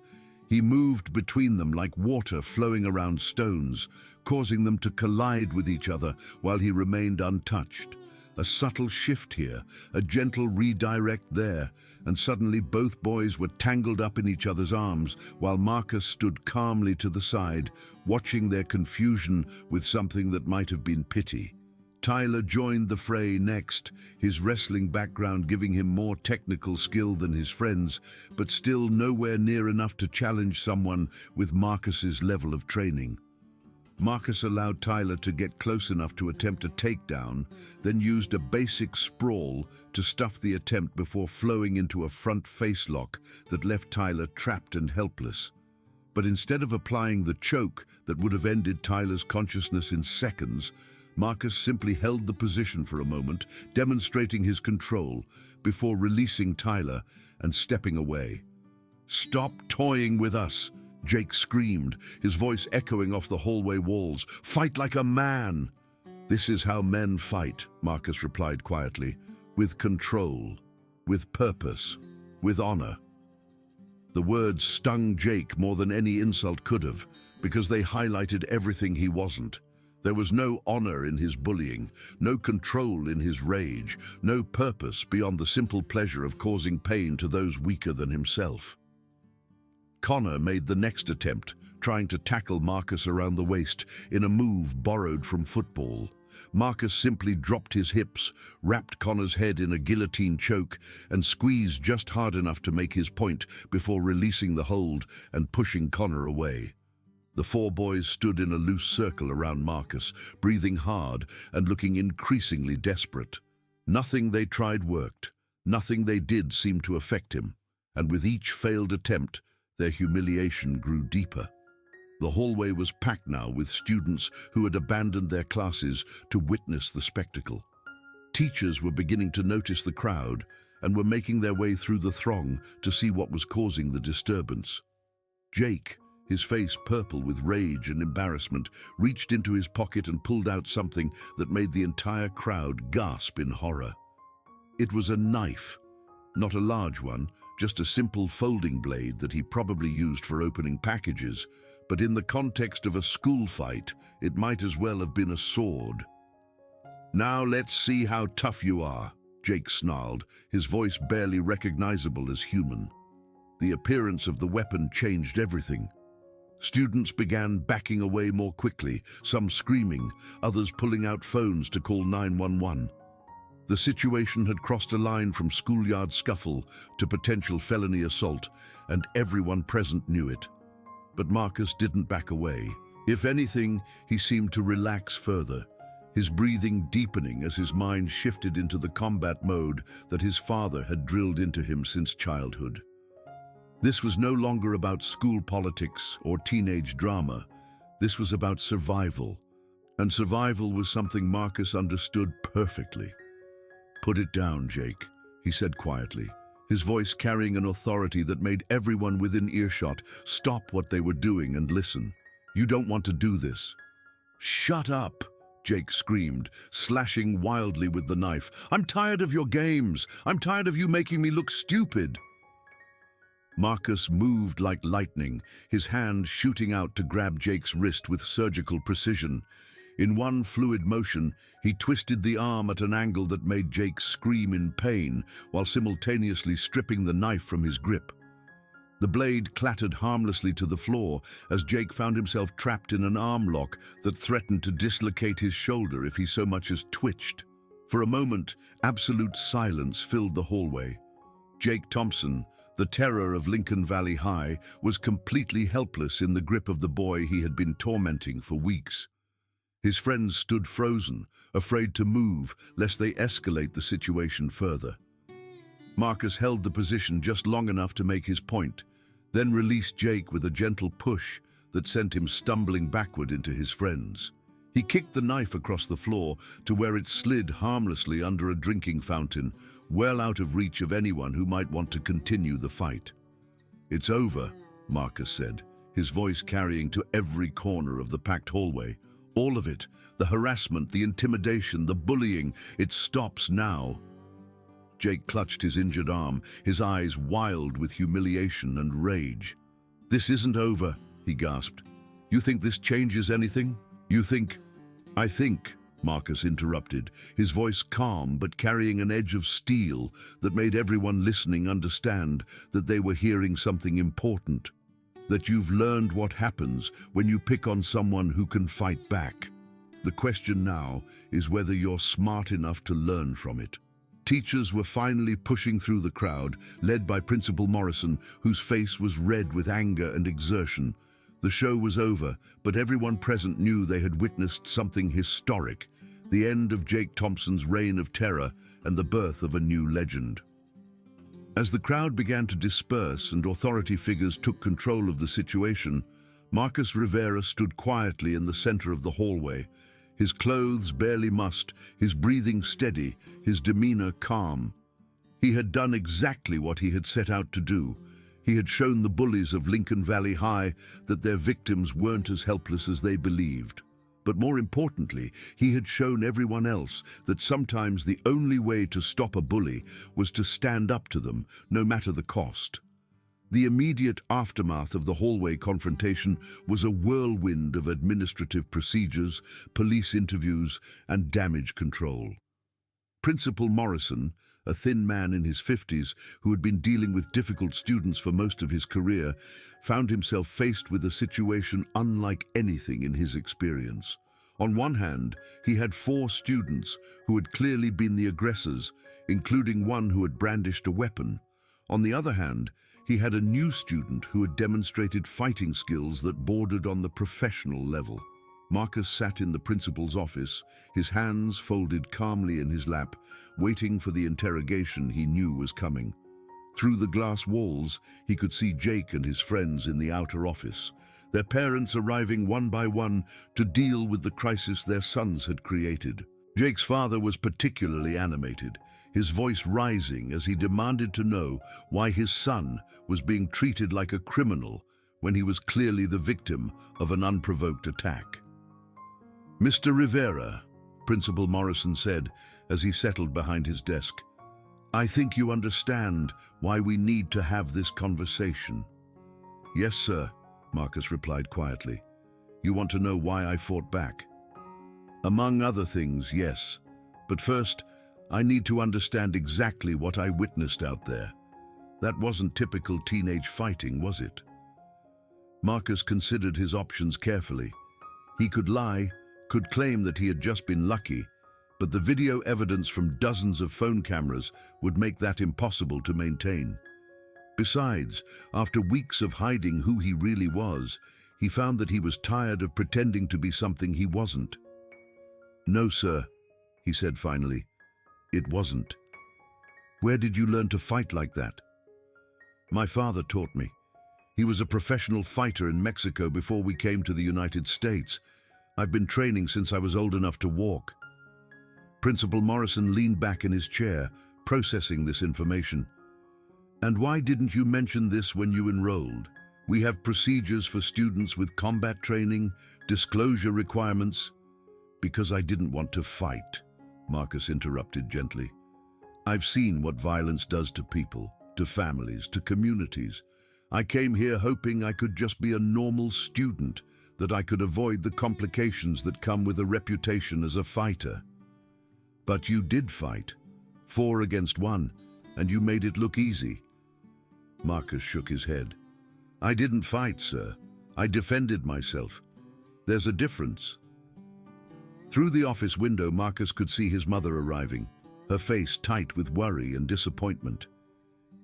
He moved between them like water flowing around stones, causing them to collide with each other while he remained untouched. A subtle shift here, a gentle redirect there, and suddenly both boys were tangled up in each other's arms while Marcus stood calmly to the side, watching their confusion with something that might have been pity. Tyler joined the fray next, his wrestling background giving him more technical skill than his friends, but still nowhere near enough to challenge someone with Marcus's level of training. Marcus allowed Tyler to get close enough to attempt a takedown, then used a basic sprawl to stuff the attempt before flowing into a front face lock that left Tyler trapped and helpless. But instead of applying the choke that would have ended Tyler's consciousness in seconds, Marcus simply held the position for a moment, demonstrating his control, before releasing Tyler and stepping away. "Stop toying with us!" Jake screamed, his voice echoing off the hallway walls. "Fight like a man!" "This is how men fight," Marcus replied quietly, "with control, with purpose, with honor." The words stung Jake more than any insult could have, because they highlighted everything he wasn't. There was no honor in his bullying, no control in his rage, no purpose beyond the simple pleasure of causing pain to those weaker than himself. Connor made the next attempt, trying to tackle Marcus around the waist in a move borrowed from football. Marcus simply dropped his hips, wrapped Connor's head in a guillotine choke, and squeezed just hard enough to make his point before releasing the hold and pushing Connor away. The four boys stood in a loose circle around Marcus, breathing hard and looking increasingly desperate. Nothing they tried worked. Nothing they did seemed to affect him, and with each failed attempt, their humiliation grew deeper. The hallway was packed now with students who had abandoned their classes to witness the spectacle. Teachers were beginning to notice the crowd and were making their way through the throng to see what was causing the disturbance. Jake, his face purple with rage and embarrassment, reached into his pocket and pulled out something that made the entire crowd gasp in horror. It was a knife, not a large one, just a simple folding blade that he probably used for opening packages, but in the context of a school fight, it might as well have been a sword. "Now let's see how tough you are," Jake snarled, his voice barely recognizable as human. The appearance of the weapon changed everything. Students began backing away more quickly, some screaming, others pulling out phones to call 911. The situation had crossed a line from schoolyard scuffle to potential felony assault, and everyone present knew it. But Marcus didn't back away. If anything, he seemed to relax further, his breathing deepening as his mind shifted into the combat mode that his father had drilled into him since childhood. This was no longer about school politics or teenage drama. This was about survival, and survival was something Marcus understood perfectly. "Put it down, Jake," he said quietly, his voice carrying an authority that made everyone within earshot stop what they were doing and listen. "You don't want to do this." "Shut up," Jake screamed, slashing wildly with the knife. "I'm tired of your games. I'm tired of you making me look stupid." Marcus moved like lightning, his hand shooting out to grab Jake's wrist with surgical precision. In one fluid motion, he twisted the arm at an angle that made Jake scream in pain, while simultaneously stripping the knife from his grip. The blade clattered harmlessly to the floor as Jake found himself trapped in an arm lock that threatened to dislocate his shoulder if he so much as twitched. For a moment, absolute silence filled the hallway. Jake Thompson, the terror of Lincoln Valley High, was completely helpless in the grip of the boy he had been tormenting for weeks. His friends stood frozen, afraid to move lest they escalate the situation further. Marcus held the position just long enough to make his point, then released Jake with a gentle push that sent him stumbling backward into his friends. He kicked the knife across the floor to where it slid harmlessly under a drinking fountain, well out of reach of anyone who might want to continue the fight. "It's over," Marcus said, his voice carrying to every corner of the packed hallway. "All of it, the harassment, the intimidation, the bullying, it stops now." Jake clutched his injured arm, his eyes wild with humiliation and rage. "This isn't over," he gasped. "You think this changes anything? You think—" "I think," Marcus interrupted, his voice calm but carrying an edge of steel that made everyone listening understand that they were hearing something important. "That you've learned what happens when you pick on someone who can fight back. The question now is whether you're smart enough to learn from it. Teachers were finally pushing through the crowd, led by Principal Morrison, whose face was red with anger and exertion. The show was over, but everyone present knew they had witnessed something historic, the end of Jake Thompson's reign of terror and the birth of a new legend. As the crowd began to disperse and authority figures took control of the situation, Marcus Rivera stood quietly in the center of the hallway, his clothes barely mussed, his breathing steady, his demeanor calm. He had done exactly what he had set out to do. He had shown the bullies of Lincoln Valley High that their victims weren't as helpless as they believed. But more importantly, he had shown everyone else that sometimes the only way to stop a bully was to stand up to them, no matter the cost. The immediate aftermath of the hallway confrontation was a whirlwind of administrative procedures, police interviews, and damage control. Principal Morrison, a thin man in his 50s who had been dealing with difficult students for most of his career, found himself faced with a situation unlike anything in his experience. On one hand, he had 4 students who had clearly been the aggressors, including one who had brandished a weapon. On the other hand, he had a new student who had demonstrated fighting skills that bordered on the professional level. Marcus sat in the principal's office, his hands folded calmly in his lap, waiting for the interrogation he knew was coming. Through the glass walls, he could see Jake and his friends in the outer office, their parents arriving one by one to deal with the crisis their sons had created. Jake's father was particularly animated, his voice rising as he demanded to know why his son was being treated like a criminal when he was clearly the victim of an unprovoked attack. "Mr. Rivera," Principal Morrison said as he settled behind his desk, "I think you understand why we need to have this conversation." "Yes, sir," Marcus replied quietly. "You want to know why I fought back?" "Among other things, yes. But first, I need to understand exactly what I witnessed out there. That wasn't typical teenage fighting, was it?" Marcus considered his options carefully. He could lie, could claim that he had just been lucky, but the video evidence from dozens of phone cameras would make that impossible to maintain. Besides, after weeks of hiding who he really was, he found that he was tired of pretending to be something he wasn't. "No, sir," he said finally. "It wasn't." "Where did you learn to fight like that?" "My father taught me. He was a professional fighter in Mexico before we came to the United States. I've been training since I was old enough to walk." Principal Morrison leaned back in his chair, processing this information. "And why didn't you mention this when you enrolled? We have procedures for students with combat training, disclosure requirements." "Because I didn't want to fight," Marcus interrupted gently. "I've seen what violence does to people, to families, to communities. I came here hoping I could just be a normal student, that I could avoid the complications that come with a reputation as a fighter." "But you did fight, 4 against 1, and you made it look easy." Marcus shook his head. "I didn't fight, sir. I defended myself. There's a difference." Through the office window, Marcus could see his mother arriving, her face tight with worry and disappointment.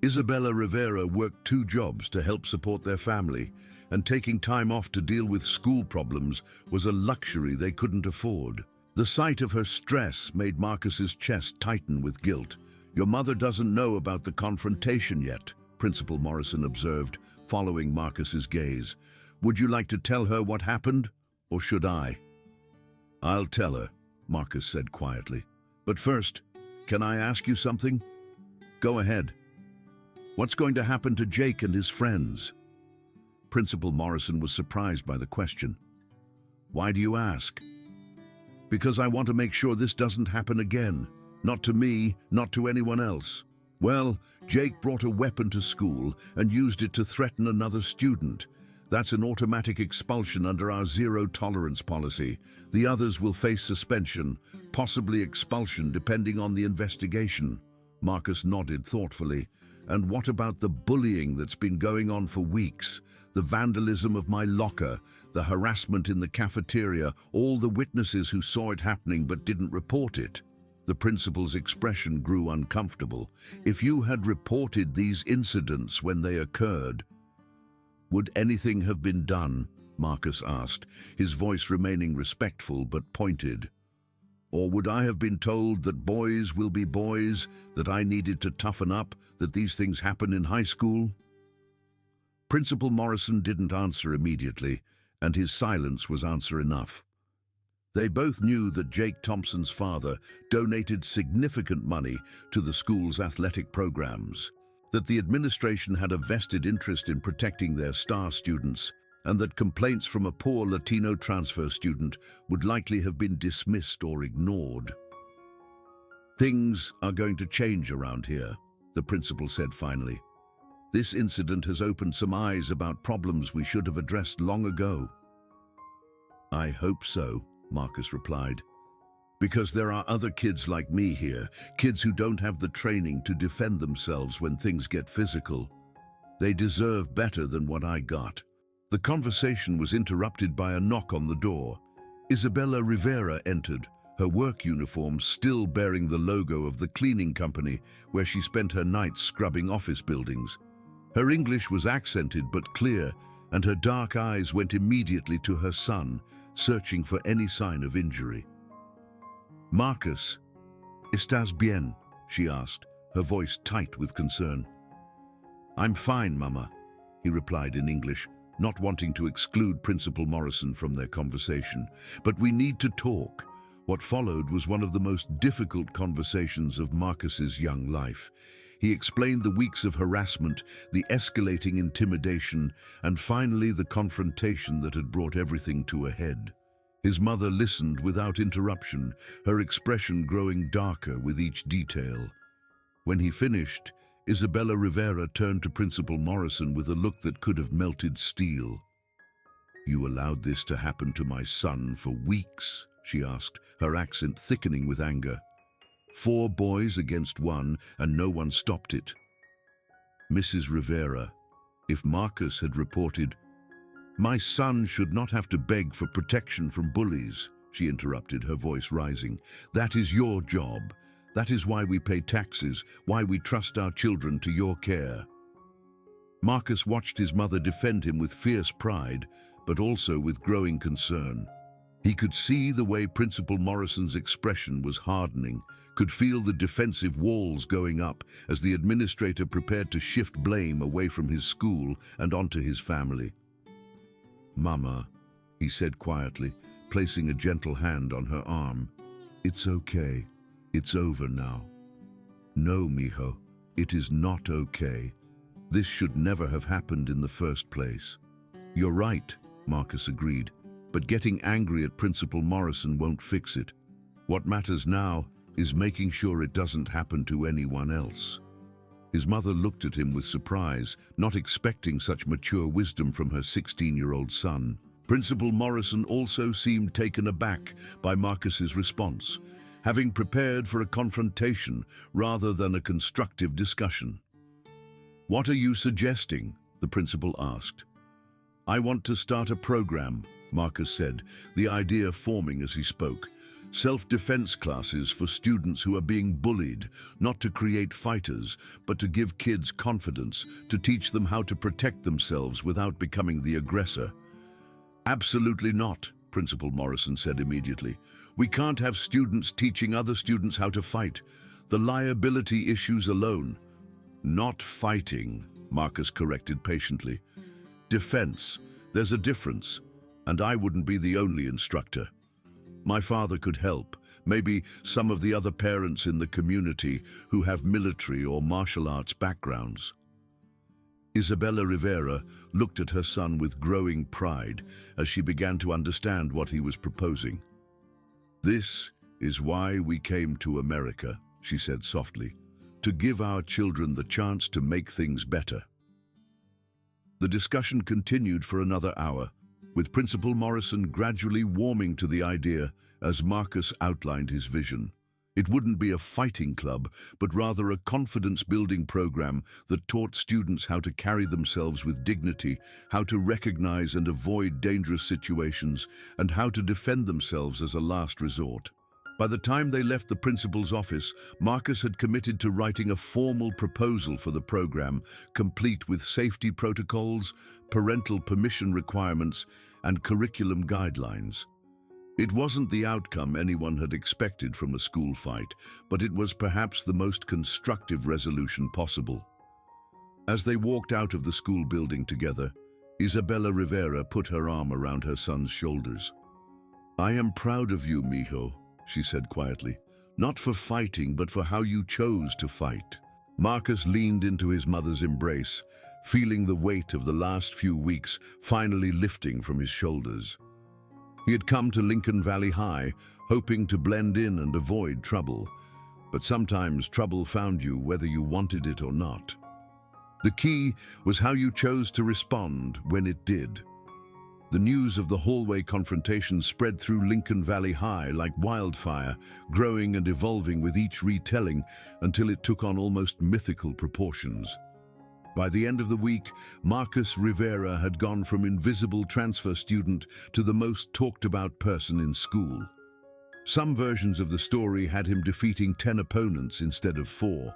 Isabella Rivera worked 2 jobs to help support their family, and taking time off to deal with school problems was a luxury they couldn't afford. The sight of her stress made Marcus's chest tighten with guilt. "Your mother doesn't know about the confrontation yet," Principal Morrison observed, following Marcus's gaze. "Would you like to tell her what happened, or should I?" "I'll tell her," Marcus said quietly. "But first, can I ask you something?" "Go ahead." "What's going to happen to Jake and his friends?" Principal Morrison was surprised by the question. "Why do you ask?" "Because I want to make sure this doesn't happen again. Not to me, not to anyone else. Well, Jake brought a weapon to school and used it to threaten another student. That's an automatic expulsion under our zero-tolerance policy. The others will face suspension, possibly expulsion depending on the investigation." Marcus nodded thoughtfully. And what about the bullying that's been going on for weeks? The vandalism of my locker, the harassment in the cafeteria, all the witnesses who saw it happening but didn't report it. The principal's expression grew uncomfortable. If you had reported these incidents when they occurred, would anything have been done? Marcus asked, his voice remaining respectful but pointed. Or would I have been told that boys will be boys, that I needed to toughen up, that these things happen in high school? Principal Morrison didn't answer immediately, and his silence was answer enough. They both knew that Jake Thompson's father donated significant money to the school's athletic programs, that the administration had a vested interest in protecting their star students, and that complaints from a poor Latino transfer student would likely have been dismissed or ignored. Things are going to change around here, the principal said finally. This incident has opened some eyes about problems we should have addressed long ago. I hope so, Marcus replied. Because there are other kids like me here, kids who don't have the training to defend themselves when things get physical. They deserve better than what I got. The conversation was interrupted by a knock on the door. Isabella Rivera entered, her work uniform still bearing the logo of the cleaning company where she spent her nights scrubbing office buildings. Her English was accented but clear, and her dark eyes went immediately to her son, searching for any sign of injury. Marcus, ¿estás bien? She asked, her voice tight with concern. I'm fine, Mama, he replied in English, not wanting to exclude Principal Morrison from their conversation. But we need to talk. What followed was one of the most difficult conversations of Marcus's young life. He explained the weeks of harassment, the escalating intimidation, and finally the confrontation that had brought everything to a head. His mother listened without interruption, her expression growing darker with each detail. When he finished, Isabella Rivera turned to Principal Morrison with a look that could have melted steel. You allowed this to happen to my son for weeks, she asked, her accent thickening with anger. 4 boys against 1, and no one stopped it. Mrs. Rivera, if Marcus had reported, my son should not have to beg for protection from bullies, she interrupted, her voice rising. That is your job. That is why we pay taxes, why we trust our children to your care. Marcus watched his mother defend him with fierce pride, but also with growing concern. He could see the way Principal Morrison's expression was hardening, could feel the defensive walls going up as the administrator prepared to shift blame away from his school and onto his family. Mama, he said quietly, placing a gentle hand on her arm. It's okay. It's over now. No, mijo, it is not okay. This should never have happened in the first place. You're right, Marcus agreed, but getting angry at Principal Morrison won't fix it. What matters now is making sure it doesn't happen to anyone else. His mother looked at him with surprise, not expecting such mature wisdom from her 16-year-old son. Principal Morrison also seemed taken aback by Marcus's response, having prepared for a confrontation rather than a constructive discussion. What are you suggesting? The principal asked. I want to start a program, Marcus said, the idea forming as he spoke. Self-defense classes for students who are being bullied, not to create fighters, but to give kids confidence, to teach them how to protect themselves without becoming the aggressor. Absolutely not, Principal Morrison said immediately. We can't have students teaching other students how to fight. The liability issues alone. Not fighting, Marcus corrected patiently. Defense. There's a difference, and I wouldn't be the only instructor. My father could help, maybe some of the other parents in the community who have military or martial arts backgrounds. Isabella Rivera looked at her son with growing pride as she began to understand what he was proposing. This is why we came to America, she said softly, to give our children the chance to make things better. The discussion continued for another hour, with Principal Morrison gradually warming to the idea as Marcus outlined his vision. It wouldn't be a fighting club, but rather a confidence-building program that taught students how to carry themselves with dignity, how to recognize and avoid dangerous situations, and how to defend themselves as a last resort. By the time they left the principal's office, Marcus had committed to writing a formal proposal for the program, complete with safety protocols, parental permission requirements, and curriculum guidelines. It wasn't the outcome anyone had expected from a school fight, but it was perhaps the most constructive resolution possible. As they walked out of the school building together, Isabella Rivera put her arm around her son's shoulders. "I am proud of you, mijo," she said quietly. "Not for fighting, but for how you chose to fight." Marcus leaned into his mother's embrace, feeling the weight of the last few weeks finally lifting from his shoulders. He had come to Lincoln Valley High, hoping to blend in and avoid trouble, but sometimes trouble found you whether you wanted it or not. The key was how you chose to respond when it did. The news of the hallway confrontation spread through Lincoln Valley High like wildfire, growing and evolving with each retelling until it took on almost mythical proportions. By the end of the week, Marcus Rivera had gone from invisible transfer student to the most talked-about person in school. Some versions of the story had him defeating 10 opponents instead of 4.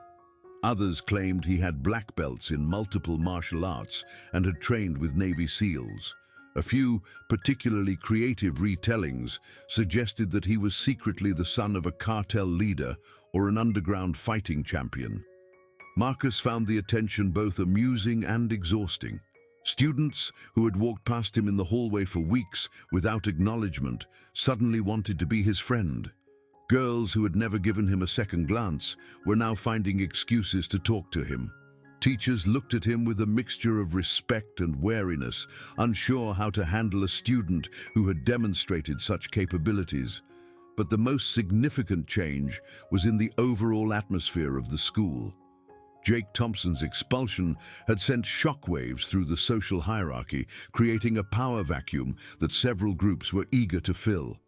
Others claimed he had black belts in multiple martial arts and had trained with Navy SEALs. A few particularly creative retellings suggested that he was secretly the son of a cartel leader or an underground fighting champion. Marcus found the attention both amusing and exhausting. Students who had walked past him in the hallway for weeks without acknowledgement suddenly wanted to be his friend. Girls who had never given him a second glance were now finding excuses to talk to him. Teachers looked at him with a mixture of respect and wariness, unsure how to handle a student who had demonstrated such capabilities. But the most significant change was in the overall atmosphere of the school. Jake Thompson's expulsion had sent shockwaves through the social hierarchy, creating a power vacuum that several groups were eager to fill.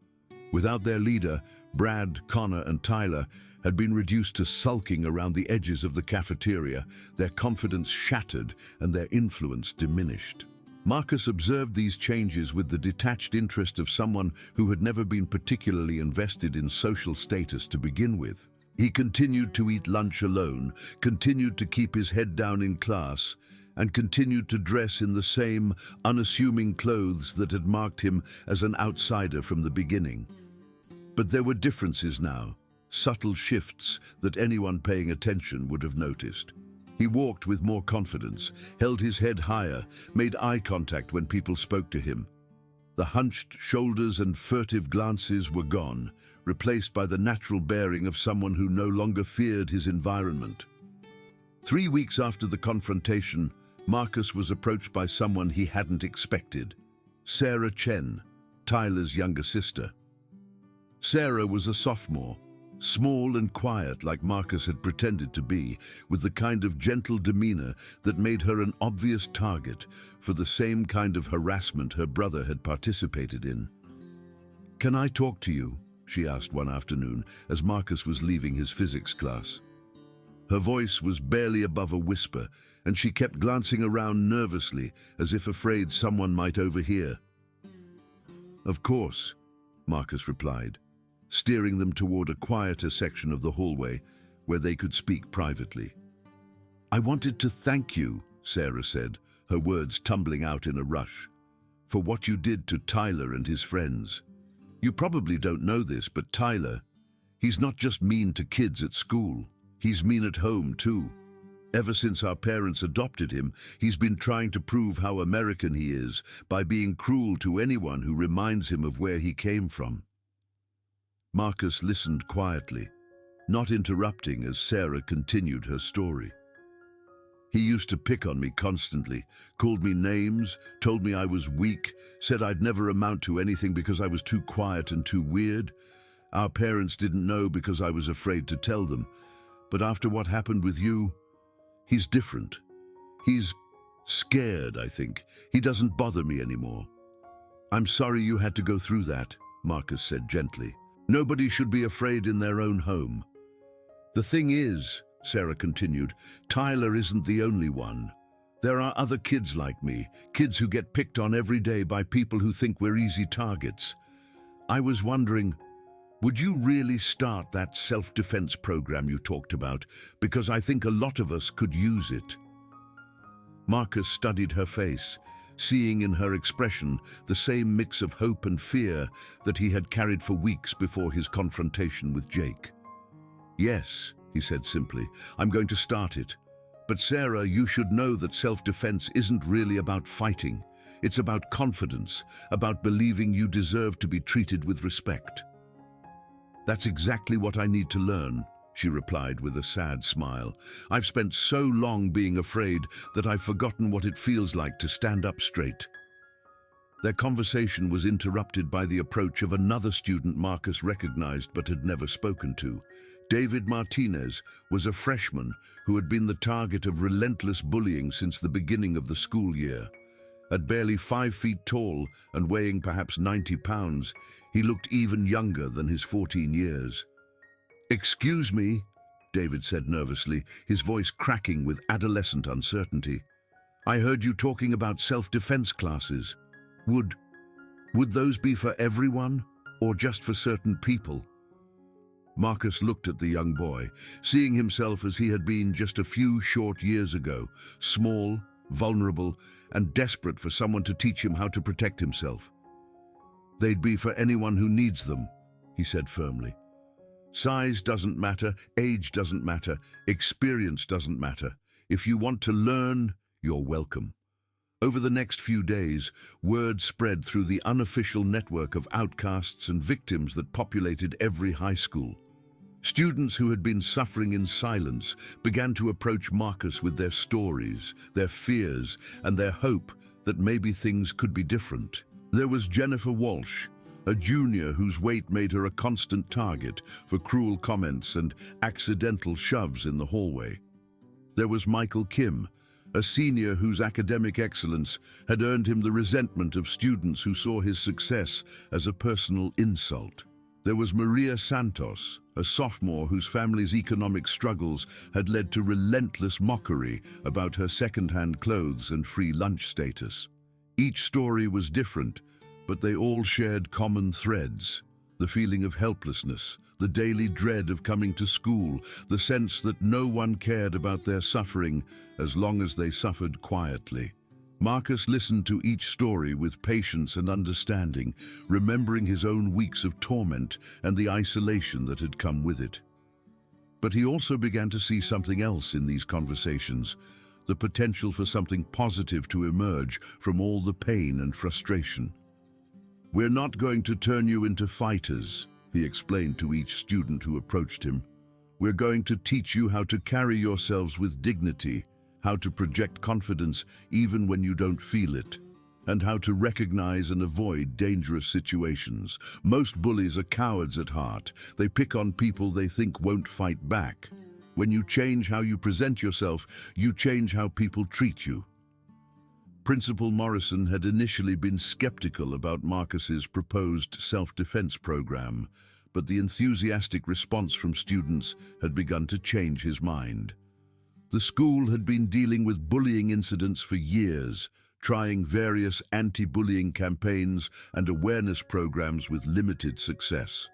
Without their leader, Brad, Connor, and Tyler had been reduced to sulking around the edges of the cafeteria, their confidence shattered and their influence diminished. Marcus observed these changes with the detached interest of someone who had never been particularly invested in social status to begin with. He continued to eat lunch alone, continued to keep his head down in class, and continued to dress in the same unassuming clothes that had marked him as an outsider from the beginning. But there were differences now, subtle shifts that anyone paying attention would have noticed. He walked with more confidence, held his head higher, made eye contact when people spoke to him. The hunched shoulders and furtive glances were gone, replaced by the natural bearing of someone who no longer feared his environment. 3 weeks after the confrontation, Marcus was approached by someone he hadn't expected, Sarah Chen, Tyler's younger sister. Sarah was a sophomore, small and quiet like Marcus had pretended to be, with the kind of gentle demeanor that made her an obvious target for the same kind of harassment her brother had participated in. "Can I talk to you?" she asked one afternoon as Marcus was leaving his physics class. Her voice was barely above a whisper, and she kept glancing around nervously as if afraid someone might overhear. "Of course," Marcus replied, steering them toward a quieter section of the hallway where they could speak privately. "I wanted to thank you," Sarah said, her words tumbling out in a rush, "for what you did to Tyler and his friends. You probably don't know this, but Tyler, he's not just mean to kids at school. He's mean at home too. Ever since our parents adopted him, he's been trying to prove how American he is by being cruel to anyone who reminds him of where he came from." Marcus listened quietly, not interrupting as Sarah continued her story. "He used to pick on me constantly, called me names, told me I was weak, said I'd never amount to anything because I was too quiet and too weird. Our parents didn't know because I was afraid to tell them. But after what happened with you, he's different. He's scared, I think. He doesn't bother me anymore." "I'm sorry you had to go through that," Marcus said gently. Nobody should be afraid in their own home. The thing is, Sarah continued, Tyler isn't the only one. There are other kids like me, kids who get picked on every day by people who think we're easy targets. I was wondering, would you really start that self-defense program you talked about? Because I think a lot of us could use it. Marcus studied her face, seeing in her expression the same mix of hope and fear that he had carried for weeks before his confrontation with Jake. Yes, he said simply, I'm going to start it. But Sarah, you should know that self-defense isn't really about fighting. It's about confidence, about believing you deserve to be treated with respect. That's exactly what I need to learn, she replied with a sad smile. I've spent so long being afraid that I've forgotten what it feels like to stand up straight. Their conversation was interrupted by the approach of another student Marcus recognized but had never spoken to. David Martinez was a freshman who had been the target of relentless bullying since the beginning of the school year. At barely 5 feet tall and weighing perhaps 90 pounds, he looked even younger than his 14 years. "Excuse me," David said nervously, his voice cracking with adolescent uncertainty. "I heard you talking about self-defense classes. Would those be for everyone, or just for certain people?" Marcus looked at the young boy, seeing himself as he had been just a few short years ago, small, vulnerable, and desperate for someone to teach him how to protect himself. "They'd be for anyone who needs them," he said firmly. "Size doesn't matter, age doesn't matter, experience doesn't matter. If you want to learn, you're welcome." Over the next few days, word spread through the unofficial network of outcasts and victims that populated every high school. Students who had been suffering in silence began to approach Marcus with their stories, their fears, and their hope that maybe things could be different. There was Jennifer Walsh, a junior whose weight made her a constant target for cruel comments and accidental shoves in the hallway. There was Michael Kim, a senior whose academic excellence had earned him the resentment of students who saw his success as a personal insult. There was Maria Santos, a sophomore whose family's economic struggles had led to relentless mockery about her second-hand clothes and free lunch status. Each story was different, but they all shared common threads: the feeling of helplessness, the daily dread of coming to school, the sense that no one cared about their suffering as long as they suffered quietly. Marcus listened to each story with patience and understanding, remembering his own weeks of torment and the isolation that had come with it. But he also began to see something else in these conversations, the potential for something positive to emerge from all the pain and frustration. "We're not going to turn you into fighters," he explained to each student who approached him. "We're going to teach you how to carry yourselves with dignity, how to project confidence even when you don't feel it, and how to recognize and avoid dangerous situations. Most bullies are cowards at heart. They pick on people they think won't fight back. When you change how you present yourself, you change how people treat you." Principal Morrison had initially been skeptical about Marcus's proposed self-defense program, but the enthusiastic response from students had begun to change his mind. The school had been dealing with bullying incidents for years, trying various anti-bullying campaigns and awareness programs with limited success.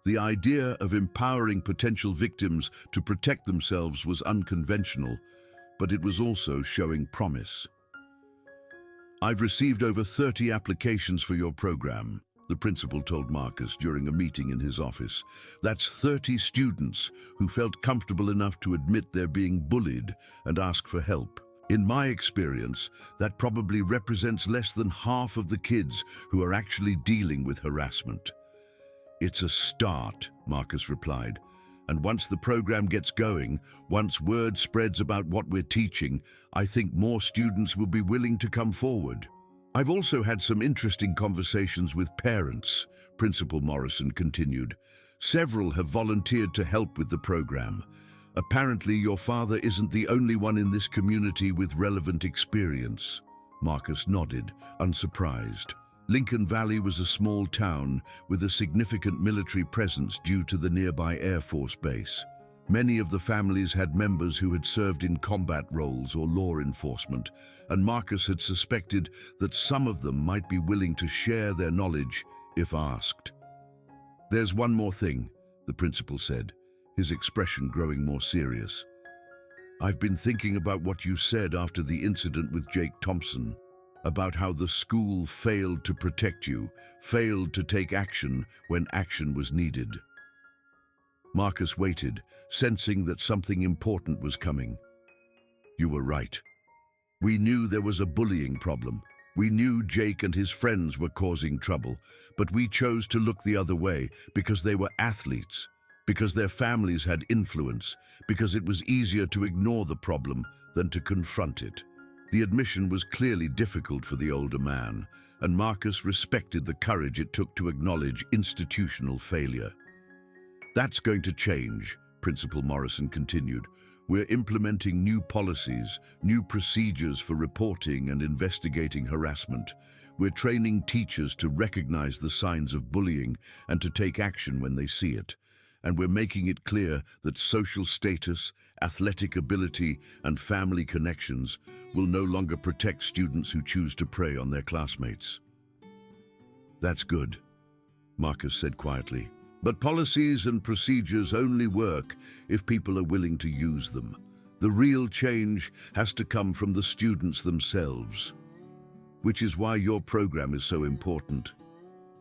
The idea of empowering potential victims to protect themselves was unconventional, but it was also showing promise. "I've received over 30 applications for your program," the principal told Marcus during a meeting in his office. "That's 30 students who felt comfortable enough to admit they're being bullied and ask for help. In my experience, that probably represents less than half of the kids who are actually dealing with harassment." "It's a start," Marcus replied. "And once the program gets going, once word spreads about what we're teaching, I think more students will be willing to come forward." "I've also had some interesting conversations with parents," Principal Morrison continued. "Several have volunteered to help with the program. Apparently, your father isn't the only one in this community with relevant experience." Marcus nodded, unsurprised. Lincoln Valley was a small town with a significant military presence due to the nearby Air Force Base. Many of the families had members who had served in combat roles or law enforcement, and Marcus had suspected that some of them might be willing to share their knowledge if asked. "There's one more thing," the principal said, his expression growing more serious. "I've been thinking about what you said after the incident with Jake Thompson, about how the school failed to protect you, failed to take action when action was needed." Marcus waited, sensing that something important was coming. "You were right. We knew there was a bullying problem. We knew Jake and his friends were causing trouble, but we chose to look the other way because they were athletes, because their families had influence, because it was easier to ignore the problem than to confront it." The admission was clearly difficult for the older man, and Marcus respected the courage it took to acknowledge institutional failure. "That's going to change," Principal Morrison continued. "We're implementing new policies, new procedures for reporting and investigating harassment. We're training teachers to recognize the signs of bullying and to take action when they see it. And we're making it clear that social status, athletic ability, and family connections will no longer protect students who choose to prey on their classmates." "That's good," Marcus said quietly. "But policies and procedures only work if people are willing to use them. The real change has to come from the students themselves, which is why your program is so important.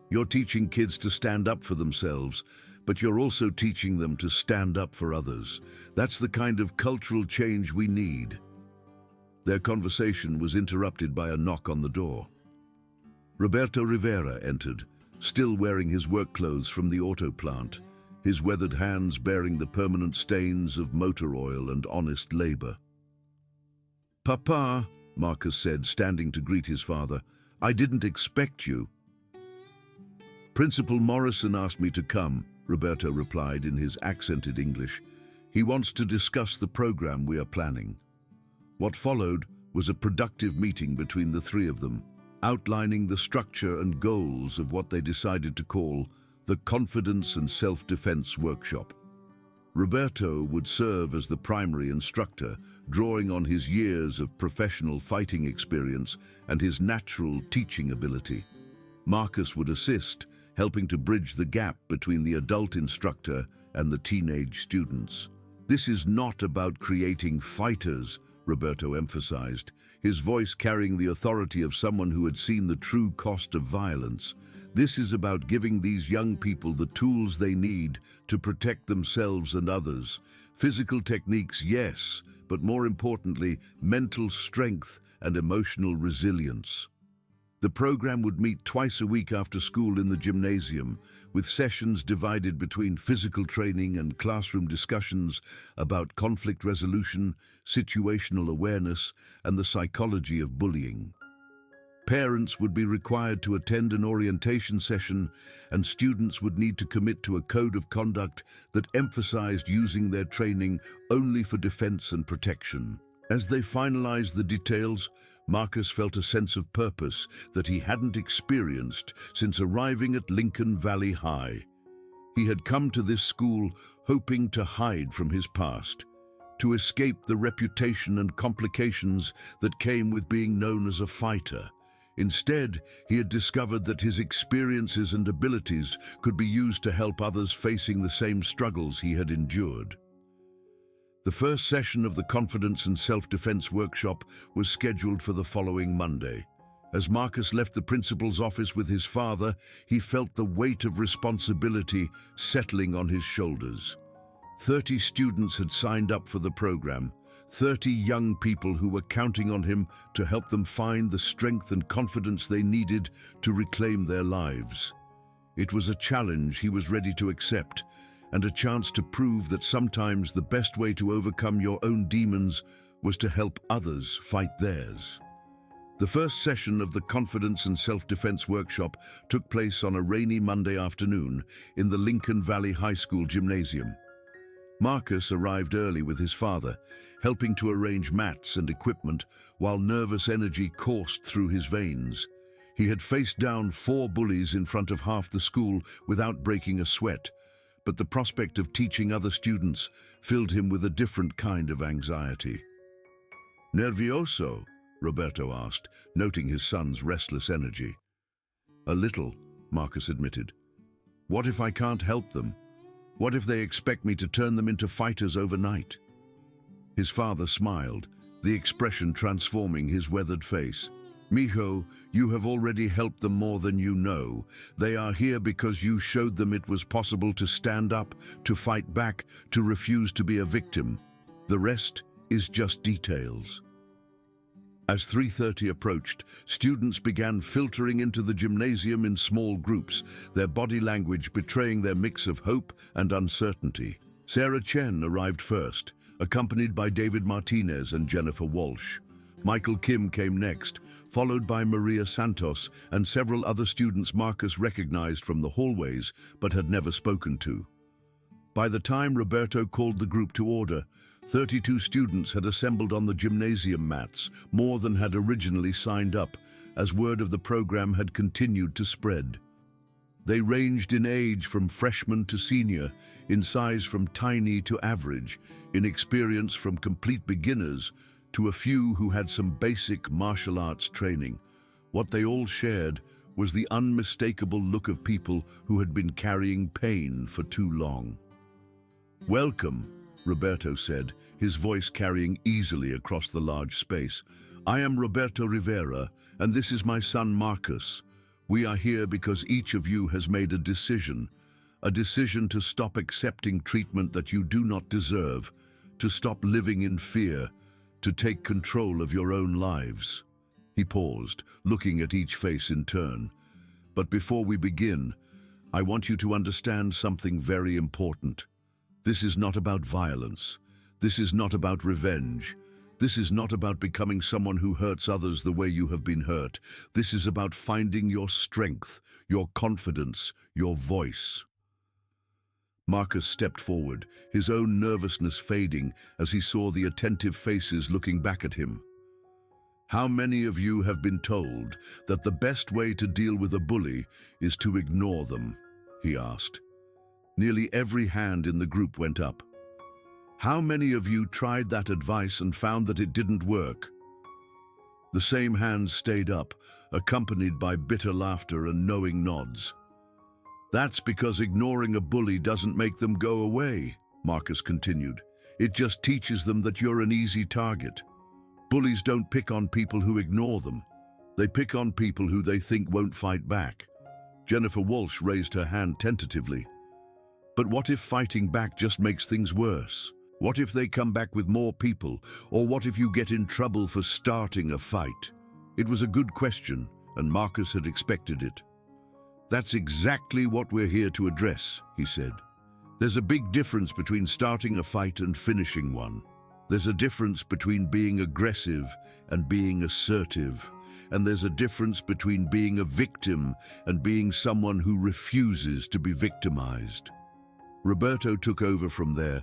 You're teaching kids to stand up for themselves, but you're also teaching them to stand up for others. That's the kind of cultural change we need." Their conversation was interrupted by a knock on the door. Roberto Rivera entered, still wearing his work clothes from the auto plant, his weathered hands bearing the permanent stains of motor oil and honest labor. "Papa," Marcus said, standing to greet his father, "I didn't expect you." "Principal Morrison asked me to come," Roberto replied in his accented English. "He wants to discuss the program we are planning." What followed was a productive meeting between the three of them, outlining the structure and goals of what they decided to call the Confidence and Self-Defense Workshop. Roberto would serve as the primary instructor, drawing on his years of professional fighting experience and his natural teaching ability. Marcus would assist, helping to bridge the gap between the adult instructor and the teenage students. "This is not about creating fighters," Roberto emphasized, his voice carrying the authority of someone who had seen the true cost of violence. "This is about giving these young people the tools they need to protect themselves and others. Physical techniques, yes, but more importantly, mental strength and emotional resilience." The program would meet twice a week after school in the gymnasium, with sessions divided between physical training and classroom discussions about conflict resolution, situational awareness, and the psychology of bullying. Parents would be required to attend an orientation session, and students would need to commit to a code of conduct that emphasized using their training only for defense and protection. As they finalized the details, Marcus felt a sense of purpose that he hadn't experienced since arriving at Lincoln Valley High. He had come to this school hoping to hide from his past, to escape the reputation and complications that came with being known as a fighter. Instead, he had discovered that his experiences and abilities could be used to help others facing the same struggles he had endured. The first session of the Confidence and Self-Defense Workshop was scheduled for the following Monday. As Marcus left the principal's office with his father, he felt the weight of responsibility settling on his shoulders. 30 students had signed up for the program, 30 young people who were counting on him to help them find the strength and confidence they needed to reclaim their lives. It was a challenge he was ready to accept, and a chance to prove that sometimes the best way to overcome your own demons was to help others fight theirs. The first session of the Confidence and Self-Defense Workshop took place on a rainy Monday afternoon in the Lincoln Valley High School gymnasium. Marcus arrived early with his father, helping to arrange mats and equipment while nervous energy coursed through his veins. He had faced down 4 bullies in front of half the school without breaking a sweat, but the prospect of teaching other students filled him with a different kind of anxiety. "Nervioso?" Roberto asked, noting his son's restless energy. "A little," Marcus admitted. "What if I can't help them? What if they expect me to turn them into fighters overnight?" His father smiled, the expression transforming his weathered face. "Mijo, you have already helped them more than you know. They are here because you showed them it was possible to stand up, to fight back, to refuse to be a victim. The rest is just details." As 3:30 approached, students began filtering into the gymnasium in small groups, their body language betraying their mix of hope and uncertainty. Sarah Chen arrived first, accompanied by David Martinez and Jennifer Walsh. Michael Kim came next, followed by Maria Santos and several other students Marcus recognized from the hallways but had never spoken to. By the time Roberto called the group to order, 32 students had assembled on the gymnasium mats, more than had originally signed up, as word of the program had continued to spread. They ranged in age from freshman to senior, in size from tiny to average, in experience from complete beginners to a few who had some basic martial arts training. What they all shared was the unmistakable look of people who had been carrying pain for too long. "Welcome," Roberto said, his voice carrying easily across the large space. "I am Roberto Rivera, and this is my son Marcus. We are here because each of you has made a decision to stop accepting treatment that you do not deserve, to stop living in fear, to take control of your own lives." He paused, looking at each face in turn. "But before we begin, I want you to understand something very important. This is not about violence. This is not about revenge. This is not about becoming someone who hurts others the way you have been hurt. This is about finding your strength, your confidence, your voice." Marcus stepped forward, his own nervousness fading as he saw the attentive faces looking back at him. "How many of you have been told that the best way to deal with a bully is to ignore them?" he asked. Nearly every hand in the group went up. "How many of you tried that advice and found that it didn't work?" The same hands stayed up, accompanied by bitter laughter and knowing nods. "That's because ignoring a bully doesn't make them go away," Marcus continued. "It just teaches them that you're an easy target. Bullies don't pick on people who ignore them. They pick on people who they think won't fight back." Jennifer Walsh raised her hand tentatively. "But what if fighting back just makes things worse? What if they come back with more people? Or what if you get in trouble for starting a fight?" It was a good question, and Marcus had expected it. "That's exactly what we're here to address," he said. "There's a big difference between starting a fight and finishing one. There's a difference between being aggressive and being assertive. And there's a difference between being a victim and being someone who refuses to be victimized." Roberto took over from there,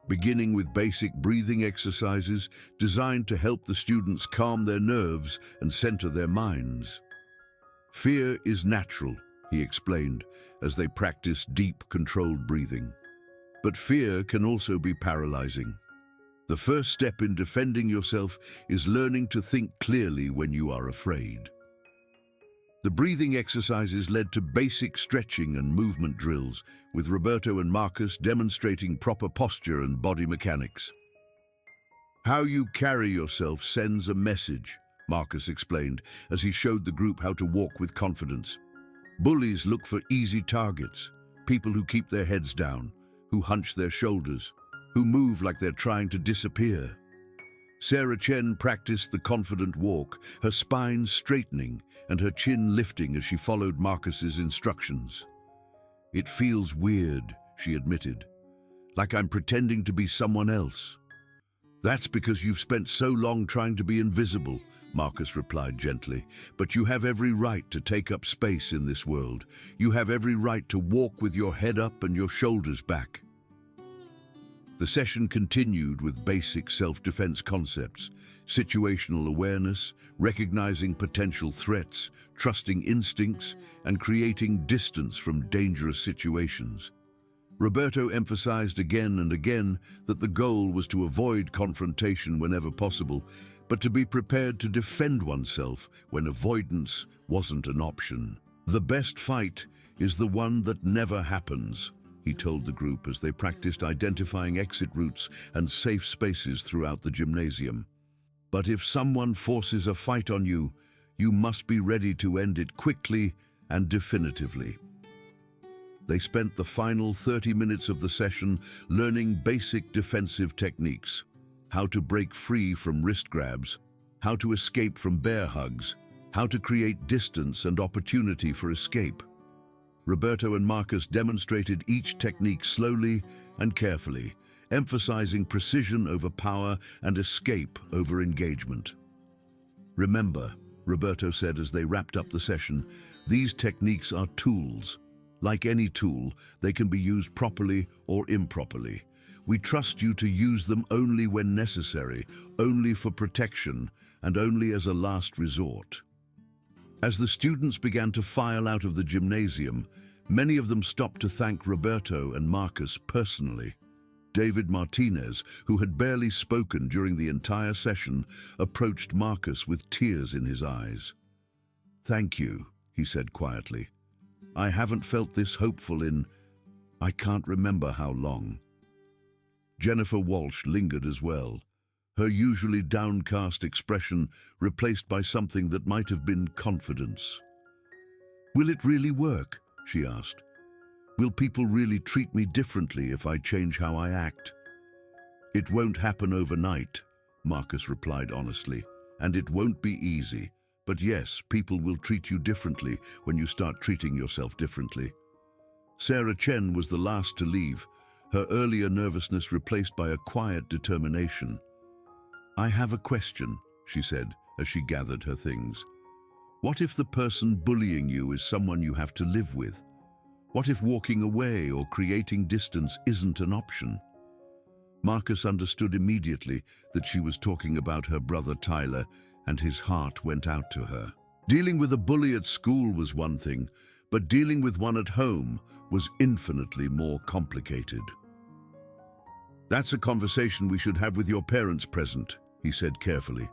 beginning with basic breathing exercises designed to help the students calm their nerves and center their minds. "Fear is natural," he explained, as they practiced deep, controlled breathing. "But fear can also be paralyzing. The first step in defending yourself is learning to think clearly when you are afraid." The breathing exercises led to basic stretching and movement drills, with Roberto and Marcus demonstrating proper posture and body mechanics. "How you carry yourself sends a message," Marcus explained, as he showed the group how to walk with confidence. "Bullies look for easy targets, people who keep their heads down, who hunch their shoulders, who move like they're trying to disappear." Sarah Chen practiced the confident walk, her spine straightening and her chin lifting as she followed Marcus's instructions. "It feels weird," she admitted, "like I'm pretending to be someone else." "That's because you've spent so long trying to be invisible," Marcus replied gently. "But you have every right to take up space in this world. You have every right to walk with your head up and your shoulders back." The session continued with basic self-defense concepts, situational awareness, recognizing potential threats, trusting instincts, and creating distance from dangerous situations. Roberto emphasized again and again that the goal was to avoid confrontation whenever possible, but to be prepared to defend oneself when avoidance wasn't an option. "The best fight is the one that never happens," he told the group as they practiced identifying exit routes and safe spaces throughout the gymnasium. "But if someone forces a fight on you, you must be ready to end it quickly and definitively." They spent the final 30 minutes of the session learning basic defensive techniques: how to break free from wrist grabs, how to escape from bear hugs, how to create distance and opportunity for escape. Roberto and Marcus demonstrated each technique slowly and carefully, emphasizing precision over power and escape over engagement. "Remember," Roberto said as they wrapped up the session, "these techniques are tools. Like any tool, they can be used properly or improperly. We trust you to use them only when necessary, only for protection, and only as a last resort." As the students began to file out of the gymnasium, many of them stopped to thank Roberto and Marcus personally. David Martinez, who had barely spoken during the entire session, approached Marcus with tears in his eyes. "Thank you," he said quietly. "I haven't felt this hopeful in, I can't remember how long." Jennifer Walsh lingered as well, her usually downcast expression replaced by something that might have been confidence. "Will it really work?" she asked. "Will people really treat me differently if I change how I act?" "It won't happen overnight," Marcus replied honestly, "and it won't be easy. But yes, people will treat you differently when you start treating yourself differently." Sarah Chen was the last to leave, her earlier nervousness replaced by a quiet determination. "I have a question," she said as she gathered her things. "What if the person bullying you is someone you have to live with? What if walking away or creating distance isn't an option?" Marcus understood immediately that she was talking about her brother Tyler, and his heart went out to her. Dealing with a bully at school was one thing, but dealing with one at home was infinitely more complicated. "That's a conversation we should have with your parents present," he said carefully.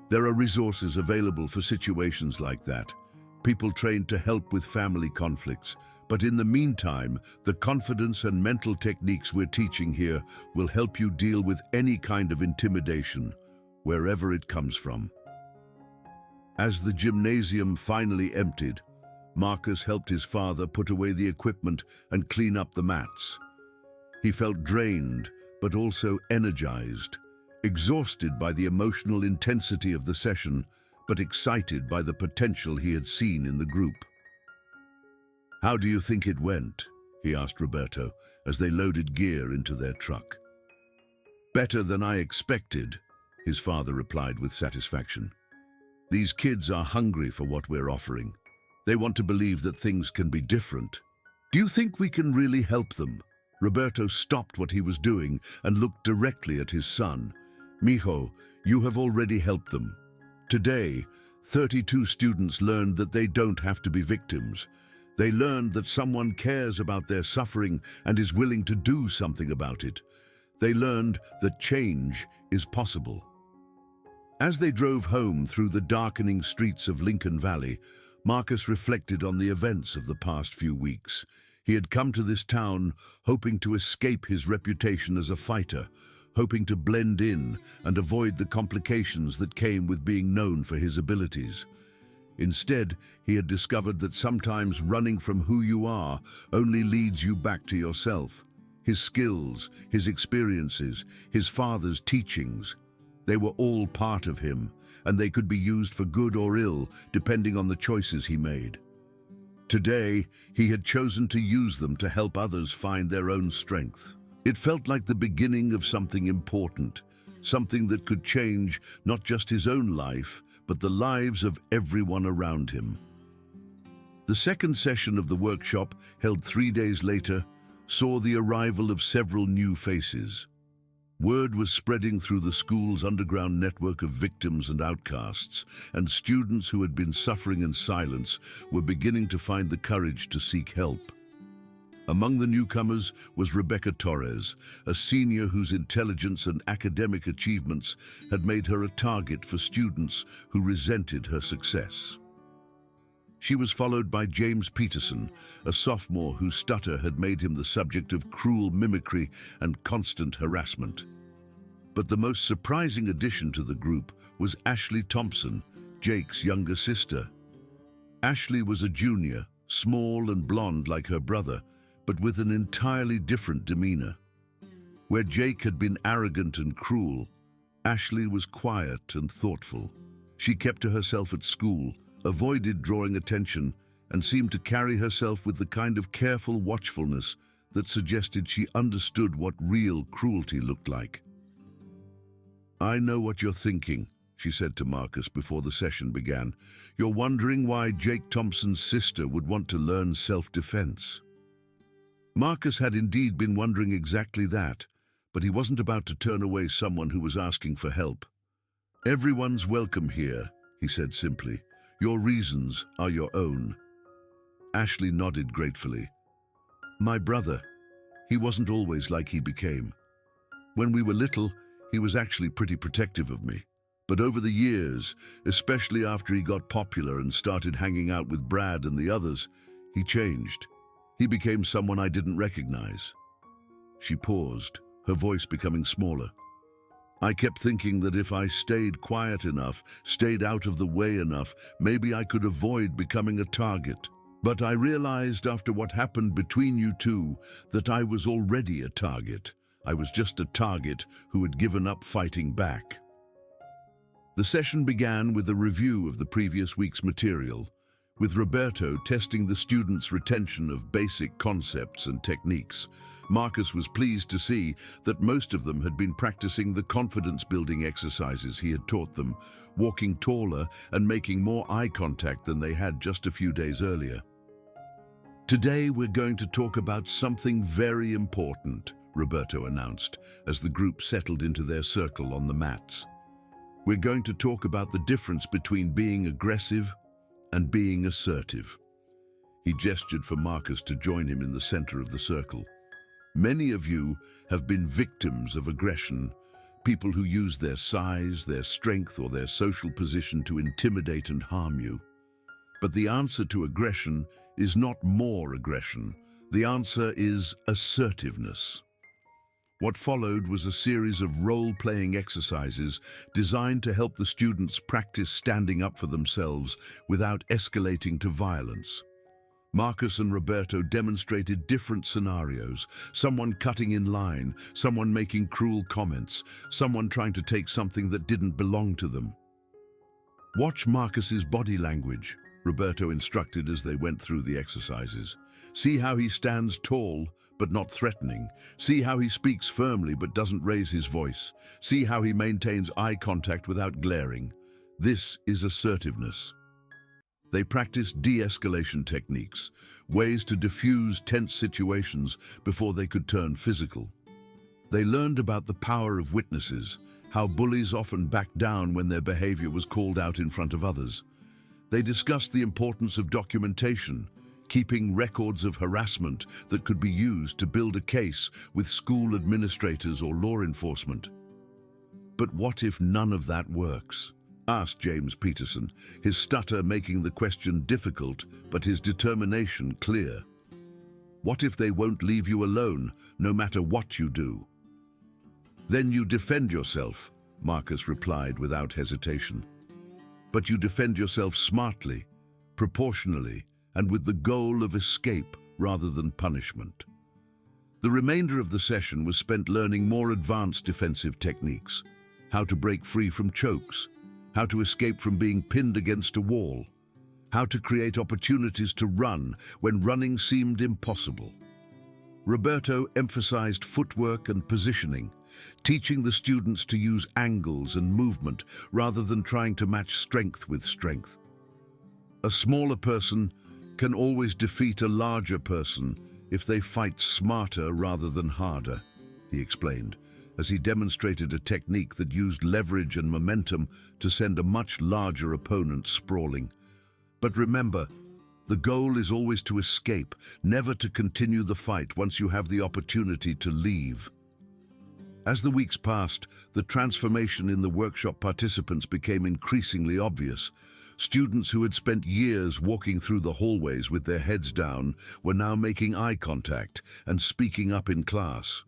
"There are resources available for situations like that, people trained to help with family conflicts, but in the meantime, the confidence and mental techniques we're teaching here will help you deal with any kind of intimidation, wherever it comes from." As the gymnasium finally emptied, Marcus helped his father put away the equipment and clean up the mats. He felt drained, but also energized, exhausted by the emotional intensity of the session, but excited by the potential he had seen in the group. "How do you think it went?" he asked Roberto as they loaded gear into their truck. "Better than I expected," his father replied with satisfaction. "These kids are hungry for what we're offering. They want to believe that things can be different. Do you think we can really help them?" Roberto stopped what he was doing and looked directly at his son. "Mijo, you have already helped them. Today, 32 students learned that they don't have to be victims. They learned that someone cares about their suffering and is willing to do something about it. They learned that change is possible." As they drove home through the darkening streets of Lincoln Valley, Marcus reflected on the events of the past few weeks. He had come to this town hoping to escape his reputation as a fighter, hoping to blend in and avoid the complications that came with being known for his abilities. Instead, he had discovered that sometimes running from who you are only leads you back to yourself. His skills, his experiences, his father's teachings, they were all part of him, and they could be used for good or ill, depending on the choices he made. Today, he had chosen to use them to help others find their own strength. It felt like the beginning of something important, something that could change not just his own life, but the lives of everyone around him. The second session of the workshop, held 3 days later, saw the arrival of several new faces. Word was spreading through the school's underground network of victims and outcasts, and students who had been suffering in silence were beginning to find the courage to seek help. Among the newcomers was Rebecca Torres, a senior whose intelligence and academic achievements had made her a target for students who resented her success. She was followed by James Peterson, a sophomore whose stutter had made him the subject of cruel mimicry and constant harassment. But the most surprising addition to the group was Ashley Thompson, Jake's younger sister. Ashley was a junior, small and blonde like her brother, but with an entirely different demeanor. Where Jake had been arrogant and cruel, Ashley was quiet and thoughtful. She kept to herself at school, avoided drawing attention, and seemed to carry herself with the kind of careful watchfulness that suggested she understood what real cruelty looked like. "I know what you're thinking," she said to Marcus before the session began. "You're wondering why Jake Thompson's sister would want to learn self-defense." Marcus had indeed been wondering exactly that, but he wasn't about to turn away someone who was asking for help. "Everyone's welcome here," he said simply. "Your reasons are your own." Ashley nodded gratefully. "My brother, he wasn't always like he became. When we were little, he was actually pretty protective of me. But over the years, especially after he got popular and started hanging out with Brad and the others, he changed. He became someone I didn't recognize." She paused, her voice becoming smaller. "I kept thinking that if I stayed quiet enough, stayed out of the way enough, maybe I could avoid becoming a target. But I realized after what happened between you two that I was already a target. I was just a target who had given up fighting back." The session began with a review of the previous week's material, with Roberto testing the students' retention of basic concepts and techniques. Marcus was pleased to see that most of them had been practicing the confidence-building exercises he had taught them, walking taller and making more eye contact than they had just a few days earlier. "Today we're going to talk about something very important," Roberto announced as the group settled into their circle on the mats. "We're going to talk about the difference between being aggressive and being assertive." He gestured for Marcus to join him in the center of the circle. "Many of you have been victims of aggression, people who use their size, their strength, or their social position to intimidate and harm you. But the answer to aggression is not more aggression. The answer is assertiveness." What followed was a series of role-playing exercises designed to help the students practice standing up for themselves without escalating to violence. Marcus and Roberto demonstrated different scenarios: someone cutting in line, someone making cruel comments, someone trying to take something that didn't belong to them. "Watch Marcus's body language," Roberto instructed as they went through the exercises. "See how he stands tall but not threatening. See how he speaks firmly but doesn't raise his voice. See how he maintains eye contact without glaring. This is assertiveness." They practiced de-escalation techniques, ways to diffuse tense situations before they could turn physical. They learned about the power of witnesses, how bullies often backed down when their behavior was called out in front of others. They discussed the importance of documentation, keeping records of harassment that could be used to build a case with school administrators or law enforcement. "But what if none of that works?" asked James Peterson, his stutter making the question difficult, but his determination clear. "What if they won't leave you alone, no matter what you do?" "Then you defend yourself," Marcus replied without hesitation. "But you defend yourself smartly, proportionally, and with the goal of escape rather than punishment." The remainder of the session was spent learning more advanced defensive techniques: how to break free from chokes, how to escape from being pinned against a wall, how to create opportunities to run when running seemed impossible. Roberto emphasized footwork and positioning, teaching the students to use angles and movement rather than trying to match strength with strength. "A smaller person can always defeat a larger person if they fight smarter rather than harder," he explained, as he demonstrated a technique that used leverage and momentum to send a much larger opponent sprawling. But remember, the goal is always to escape, never to continue the fight once you have the opportunity to leave. As the weeks passed, the transformation in the workshop participants became increasingly obvious. Students who had spent years walking through the hallways with their heads down were now making eye contact and speaking up in class.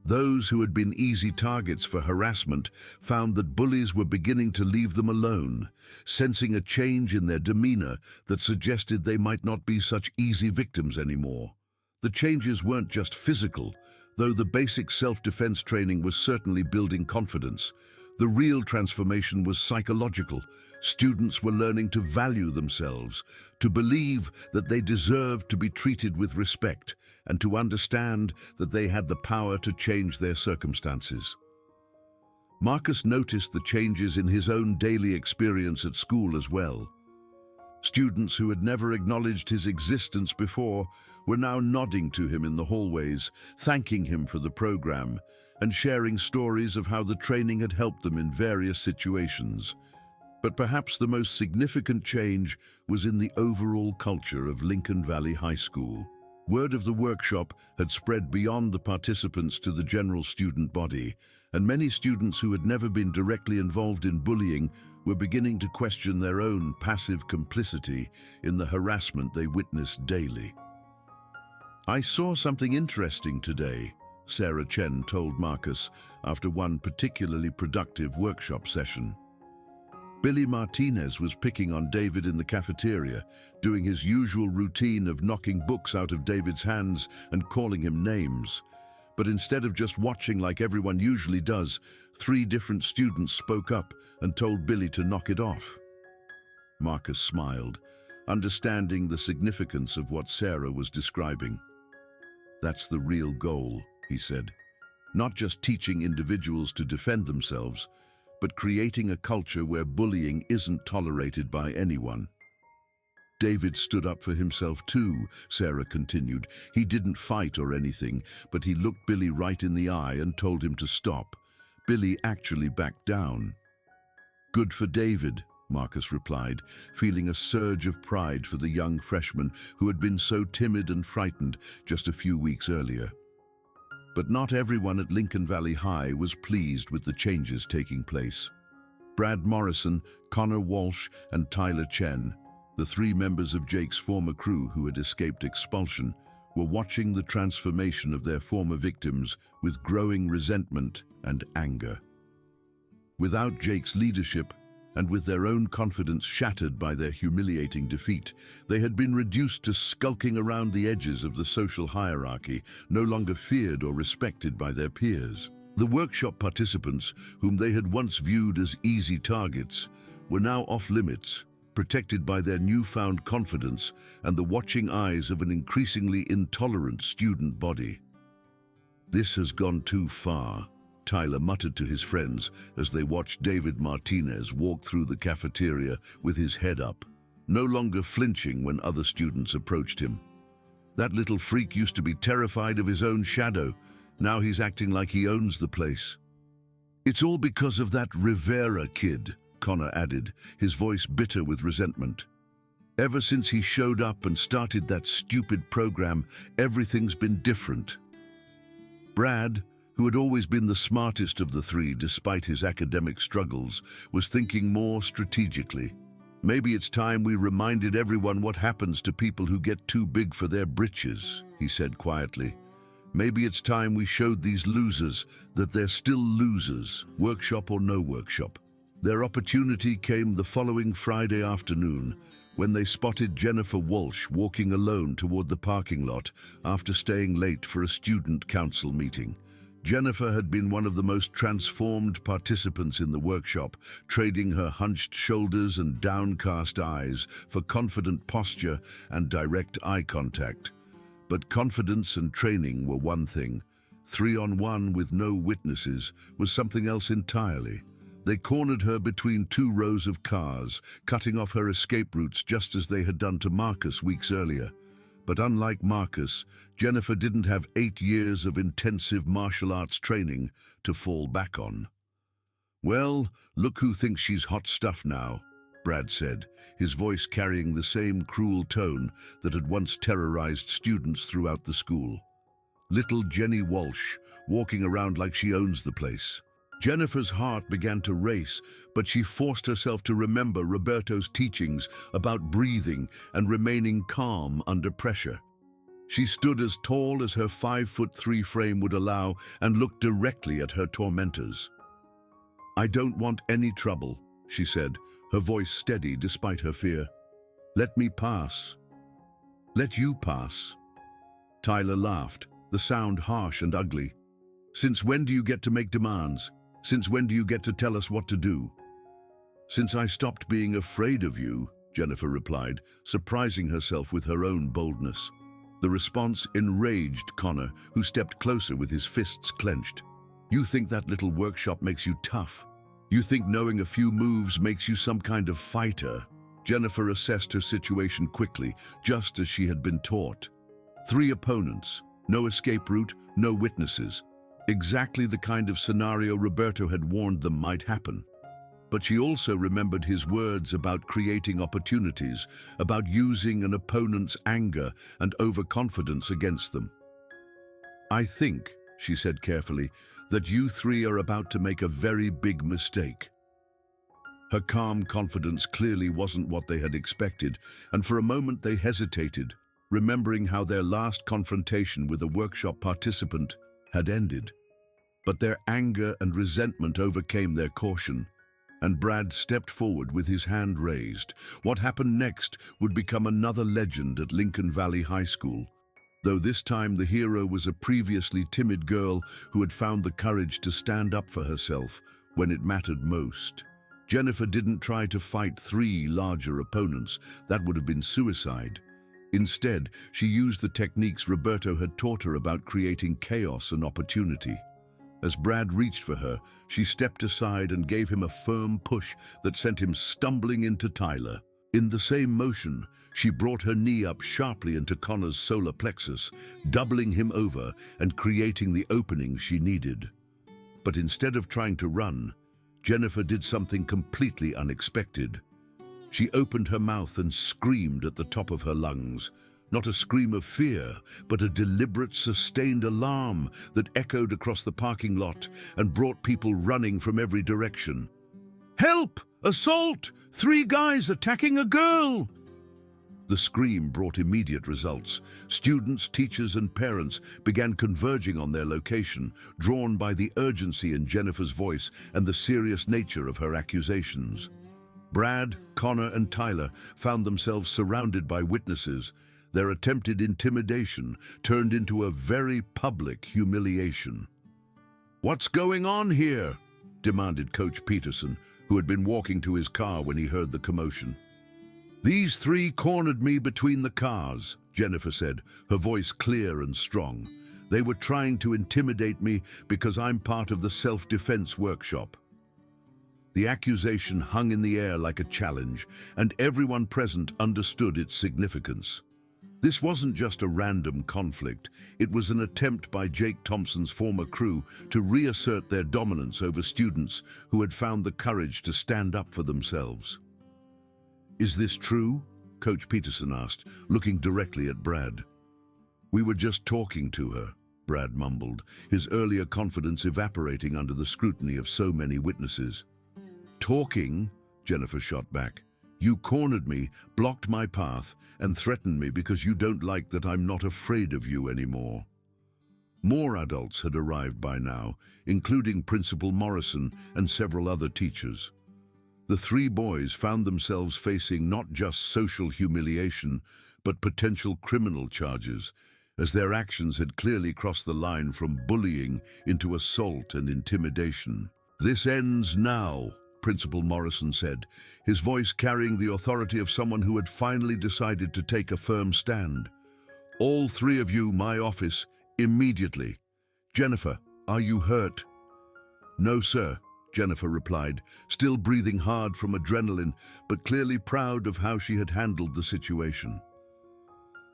Those who had been easy targets for harassment found that bullies were beginning to leave them alone, sensing a change in their demeanor that suggested they might not be such easy victims anymore. The changes weren't just physical, though the basic self-defense training was certainly building confidence. The real transformation was psychological. Students were learning to value themselves, to believe that they deserved to be treated with respect, and to understand that they had the power to change their circumstances. Marcus noticed the changes in his own daily experience at school as well. Students who had never acknowledged his existence before were now nodding to him in the hallways, thanking him for the program, and sharing stories of how the training had helped them in various situations. But perhaps the most significant change was in the overall culture of Lincoln Valley High School. Word of the workshop had spread beyond the participants to the general student body, and many students who had never been directly involved in bullying were beginning to question their own passive complicity in the harassment they witnessed daily. "I saw something interesting today," Sarah Chen told Marcus after one particularly productive workshop session. Billy Martinez was picking on David in the cafeteria, doing his usual routine of knocking books out of David's hands and calling him names. But instead of just watching like everyone usually does, 3 different students spoke up and told Billy to knock it off. Marcus smiled, understanding the significance of what Sarah was describing. "That's the real goal," he said. "Not just teaching individuals to defend themselves, but creating a culture where bullying isn't tolerated by anyone." "David stood up for himself too," Sarah continued. "He didn't fight or anything, but he looked Billy right in the eye and told him to stop. Billy actually backed down." "Good for David," Marcus replied, feeling a surge of pride for the young freshman who had been so timid and frightened just a few weeks earlier. But not everyone at Lincoln Valley High was pleased with the changes taking place. Brad Morrison, Connor Walsh, and Tyler Chen, the 3 members of Jake's former crew who had escaped expulsion, were watching the transformation of their former victims with growing resentment and anger. Without Jake's leadership, and with their own confidence shattered by their humiliating defeat, they had been reduced to skulking around the edges of the social hierarchy, no longer feared or respected by their peers. The workshop participants, whom they had once viewed as easy targets, were now off-limits, protected by their newfound confidence and the watching eyes of an increasingly intolerant student body. "This has gone too far," Tyler muttered to his friends as they watched David Martinez walk through the cafeteria with his head up, no longer flinching when other students approached him. "That little freak used to be terrified of his own shadow. Now he's acting like he owns the place." "It's all because of that Rivera kid," Connor added, his voice bitter with resentment. "Ever since he showed up and started that stupid program, everything's been different." Brad, who had always been the smartest of the 3 despite his academic struggles, was thinking more strategically. "Maybe it's time we reminded everyone what happens to people who get too big for their britches," he said quietly. "Maybe it's time we showed these losers that they're still losers, workshop or no workshop." Their opportunity came the following Friday afternoon, when they spotted Jennifer Walsh walking alone toward the parking lot after staying late for a student council meeting. Jennifer had been one of the most transformed participants in the workshop, trading her hunched shoulders and downcast eyes for confident posture and direct eye contact. But confidence and training were one thing. 3-on-1 with no witnesses was something else entirely. They cornered her between 2 rows of cars, cutting off her escape routes just as they had done to Marcus weeks earlier. But unlike Marcus, Jennifer didn't have 8 years of intensive martial arts training to fall back on. "Well, look who thinks she's hot stuff now," Brad said, his voice carrying the same cruel tone that had once terrorized students throughout the school. Little Jenny Walsh, walking around like she owns the place. Jennifer's heart began to race, but she forced herself to remember Roberto's teachings about breathing and remaining calm under pressure. She stood as tall as her 5'3" frame would allow and looked directly at her tormentors. "I don't want any trouble," she said, her voice steady despite her fear. "Let me pass." "Let you pass?" Tyler laughed, the sound harsh and ugly. "Since when do you get to make demands? Since when do you get to tell us what to do?" "Since I stopped being afraid of you," Jennifer replied, surprising herself with her own boldness. The response enraged Connor, who stepped closer with his fists clenched. "You think that little workshop makes you tough? You think knowing a few moves makes you some kind of fighter?" Jennifer assessed her situation quickly, just as she had been taught. 3 opponents, no escape route, no witnesses. Exactly the kind of scenario Roberto had warned them might happen. But she also remembered his words about creating opportunities, about using an opponent's anger and overconfidence against them. "I think," she said carefully, "that you 3 are about to make a very big mistake." Her calm confidence clearly wasn't what they had expected, and for a moment they hesitated, remembering how their last confrontation with a workshop participant had ended. But their anger and resentment overcame their caution, and Brad stepped forward with his hand raised. What happened next would become another legend at Lincoln Valley High School, though this time the hero was a previously timid girl who had found the courage to stand up for herself when it mattered most. Jennifer didn't try to fight 3 larger opponents. That would have been suicide. Instead, she used the techniques Roberto had taught her about creating chaos and opportunity. As Brad reached for her, she stepped aside and gave him a firm push that sent him stumbling into Tyler. In the same motion, she brought her knee up sharply into Connor's solar plexus, doubling him over and creating the opening she needed. But instead of trying to run, Jennifer did something completely unexpected. She opened her mouth and screamed at the top of her lungs. Not a scream of fear, but a deliberate, sustained alarm that echoed across the parking lot and brought people running from every direction. "Help! Assault! 3 guys attacking a girl!" The scream brought immediate results. Students, teachers, and parents began converging on their location, drawn by the urgency in Jennifer's voice and the serious nature of her accusations. Brad, Connor, and Tyler found themselves surrounded by witnesses. Their attempted intimidation turned into a very public humiliation. "What's going on here?" demanded Coach Peterson, who had been walking to his car when he heard the commotion. "These 3 cornered me between the cars," Jennifer said, her voice clear and strong. "They were trying to intimidate me because I'm part of the self-defense workshop." The accusation hung in the air like a challenge, and everyone present understood its significance. This wasn't just a random conflict. It was an attempt by Jake Thompson's former crew to reassert their dominance over students who had found the courage to stand up for themselves. "Is this true?" Coach Peterson asked, looking directly at Brad. "We were just talking to her," Brad mumbled, his earlier confidence evaporating under the scrutiny of so many witnesses. "Talking?" Jennifer shot back. "You cornered me, blocked my path, and threatened me because you don't like that I'm not afraid of you anymore." More adults had arrived by now, including Principal Morrison and several other teachers. The 3 boys found themselves facing not just social humiliation, but potential criminal charges, as their actions had clearly crossed the line from bullying into assault and intimidation. "This ends now," Principal Morrison said, his voice carrying the authority of someone who had finally decided to take a firm stand. "All 3 of you, my office, immediately. Jennifer, are you hurt?" "No, sir," Jennifer replied, still breathing hard from adrenaline, but clearly proud of how she had handled the situation.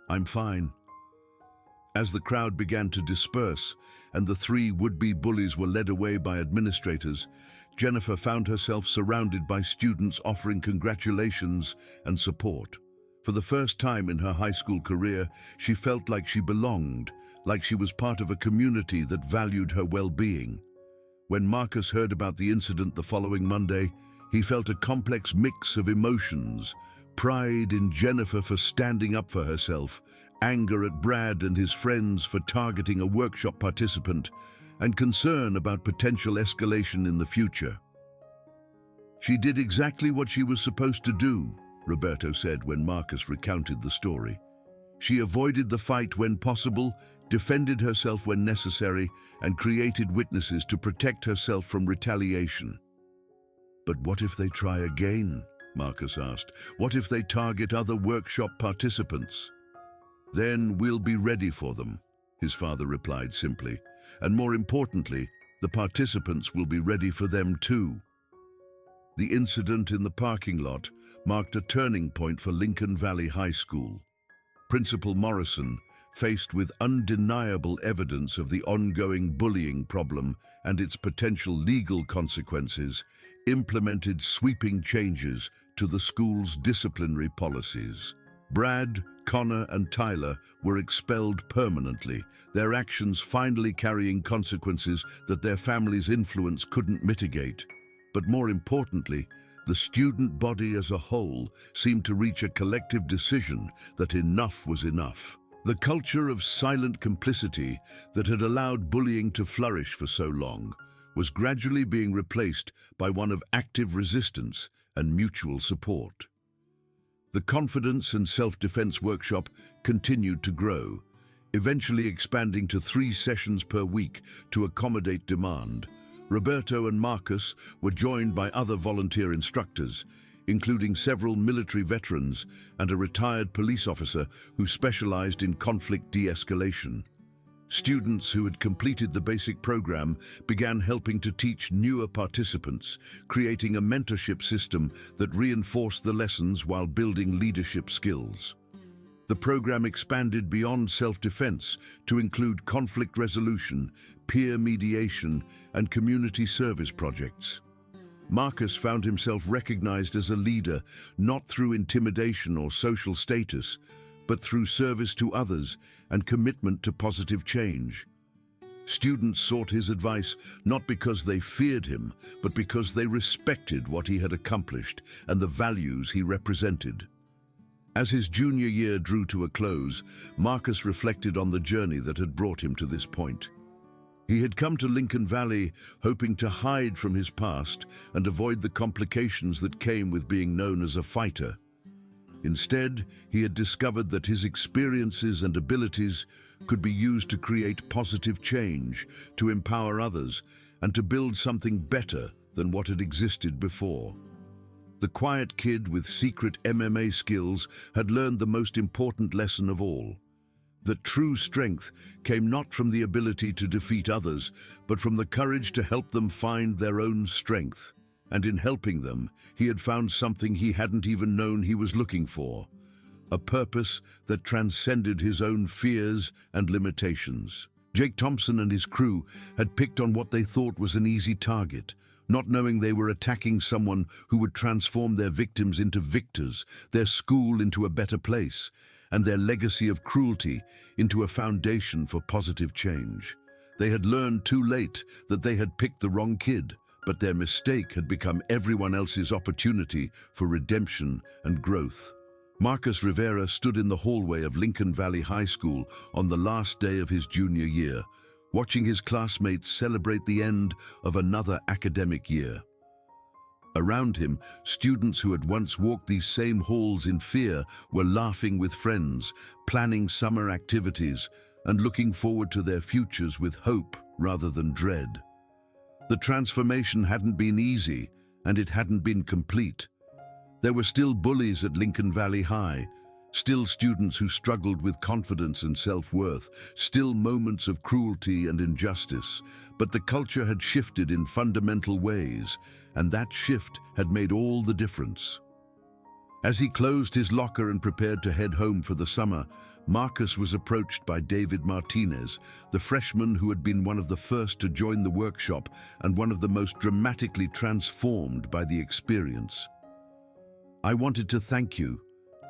"I'm fine." As the crowd began to disperse and the three would-be bullies were led away by administrators, Jennifer found herself surrounded by students offering congratulations and support. For the first time in her high school career, she felt like she belonged, like she was part of a community that valued her well-being. When Marcus heard about the incident the following Monday, he felt a complex mix of emotions: pride in Jennifer for standing up for herself, anger at Brad and his friends for targeting a workshop participant, and concern about potential escalation in the future. "She did exactly what she was supposed to do," Roberto said when Marcus recounted the story. "She avoided the fight when possible, defended herself when necessary, and created witnesses to protect herself from retaliation." "But what if they try again?" Marcus asked. "What if they target other workshop participants?" "Then we'll be ready for them," his father replied simply. "And more importantly, the participants will be ready for them too." The incident in the parking lot marked a turning point for Lincoln Valley High School. Principal Morrison, faced with undeniable evidence of the ongoing bullying problem and its potential legal consequences, implemented sweeping changes to the school's disciplinary policies. Brad, Connor, and Tyler were expelled permanently, their actions finally carrying consequences that their families' influence couldn't mitigate. But more importantly, the student body as a whole seemed to reach a collective decision that enough was enough. The culture of silent complicity that had allowed bullying to flourish for so long was gradually being replaced by one of active resistance and mutual support. The confidence and self-defense workshop continued to grow, eventually expanding to 3 sessions per week to accommodate demand. Roberto and Marcus were joined by other volunteer instructors, including several military veterans and a retired police officer who specialized in conflict de-escalation. Students who had completed the basic program began helping to teach newer participants, creating a mentorship system that reinforced the lessons while building leadership skills. The program expanded beyond self-defense to include conflict resolution, peer mediation, and community service projects. Marcus found himself recognized as a leader, not through intimidation or social status, but through service to others and commitment to positive change. Students sought his advice not because they feared him, but because they respected what he had accomplished and the values he represented. As his junior year drew to a close, Marcus reflected on the journey that had brought him to this point. He had come to Lincoln Valley hoping to hide from his past and avoid the complications that came with being known as a fighter. Instead, he had discovered that his experiences and abilities could be used to create positive change, to empower others, and to build something better than what had existed before. The quiet kid with secret MMA skills had learned the most important lesson of all: that true strength came not from the ability to defeat others, but from the courage to help them find their own strength. And in helping them, he had found something he hadn't even known he was looking for: a purpose that transcended his own fears and limitations. Jake Thompson and his crew had picked on what they thought was an easy target, not knowing they were attacking someone who would transform their victims into victors, their school into a better place, and their legacy of cruelty into a foundation for positive change. They had learned too late that they had picked the wrong kid, but their mistake had become everyone else's opportunity for redemption and growth. Marcus Rivera stood in the hallway of Lincoln Valley High School on the last day of his junior year, watching his classmates celebrate the end of another academic year. Around him, students who had once walked these same halls in fear were laughing with friends, planning summer activities, and looking forward to their futures with hope rather than dread. The transformation hadn't been easy, and it hadn't been complete. There were still bullies at Lincoln Valley High, still students who struggled with confidence and self-worth, still moments of cruelty and injustice. But the culture had shifted in fundamental ways, and that shift had made all the difference. As he closed his locker and prepared to head home for the summer, Marcus was approached by David Martinez, the freshman who had been one of the first to join the workshop and one of the most dramatically transformed by the experience. "I wanted to thank you,"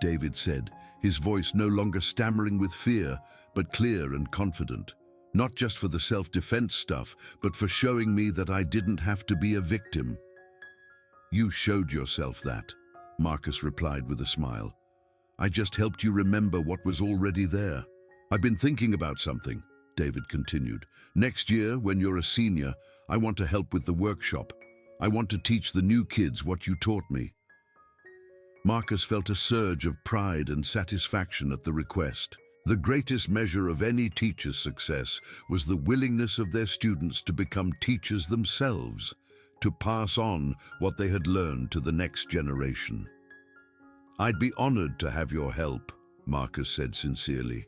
David said, his voice no longer stammering with fear, but clear and confident. "Not just for the self-defense stuff, but for showing me that I didn't have to be a victim." "You showed yourself that," Marcus replied with a smile. "I just helped you remember what was already there." "I've been thinking about something," David continued. "Next year, when you're a senior, I want to help with the workshop. I want to teach the new kids what you taught me." Marcus felt a surge of pride and satisfaction at the request. The greatest measure of any teacher's success was the willingness of their students to become teachers themselves, to pass on what they had learned to the next generation. "I'd be honored to have your help," Marcus said sincerely.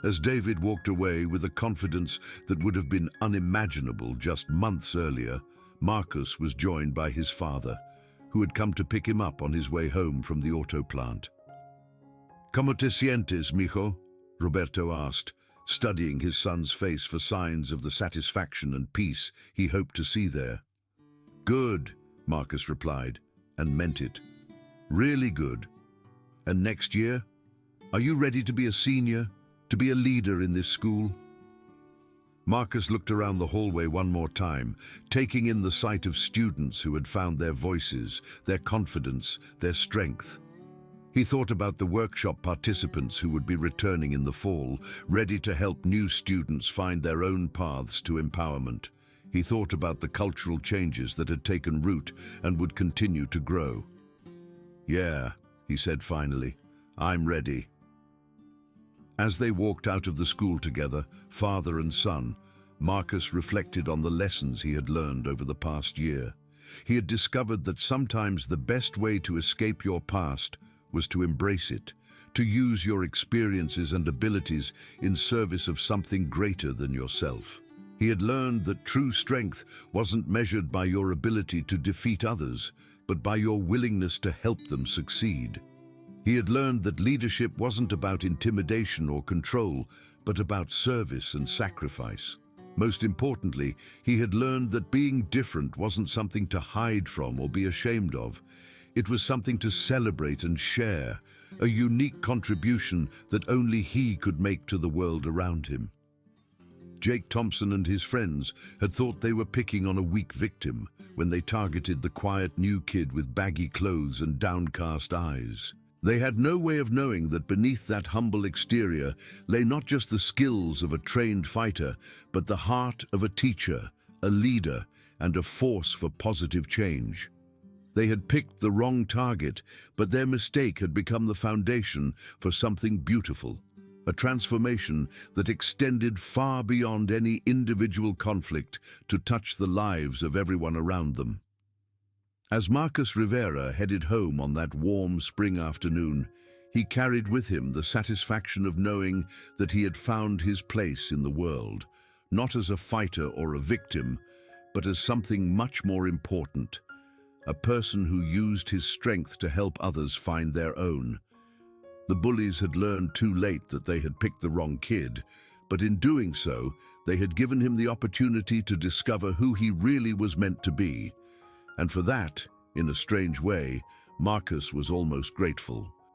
As David walked away with a confidence that would have been unimaginable just months earlier, Marcus was joined by his father, who had come to pick him up on his way home from the auto plant. "¿Cómo te sientes, mijo?" Roberto asked, studying his son's face for signs of the satisfaction and peace he hoped to see there. "Good," Marcus replied, and meant it. "Really good. And next year? Are you ready to be a senior, to be a leader in this school?" Marcus looked around the hallway one more time, taking in the sight of students who had found their voices, their confidence, their strength. He thought about the workshop participants who would be returning in the fall, ready to help new students find their own paths to empowerment. He thought about the cultural changes that had taken root and would continue to grow. "Yeah," he said finally, "I'm ready." As they walked out of the school together, father and son, Marcus reflected on the lessons he had learned over the past year. He had discovered that sometimes the best way to escape your past was to embrace it, to use your experiences and abilities in service of something greater than yourself. He had learned that true strength wasn't measured by your ability to defeat others, but by your willingness to help them succeed. He had learned that leadership wasn't about intimidation or control, but about service and sacrifice. Most importantly, he had learned that being different wasn't something to hide from or be ashamed of. It was something to celebrate and share, a unique contribution that only he could make to the world around him. Jake Thompson and his friends had thought they were picking on a weak victim when they targeted the quiet new kid with baggy clothes and downcast eyes. They had no way of knowing that beneath that humble exterior lay not just the skills of a trained fighter, but the heart of a teacher, a leader, and a force for positive change. They had picked the wrong target, but their mistake had become the foundation for something beautiful, a transformation that extended far beyond any individual conflict to touch the lives of everyone around them. As Marcus Rivera headed home on that warm spring afternoon, he carried with him the satisfaction of knowing that he had found his place in the world, not as a fighter or a victim, but as something much more important, a person who used his strength to help others find their own. The bullies had learned too late that they had picked the wrong kid, but in doing so, they had given him the opportunity to discover who he really was meant to be. And for that, in a strange way, Marcus was almost grateful.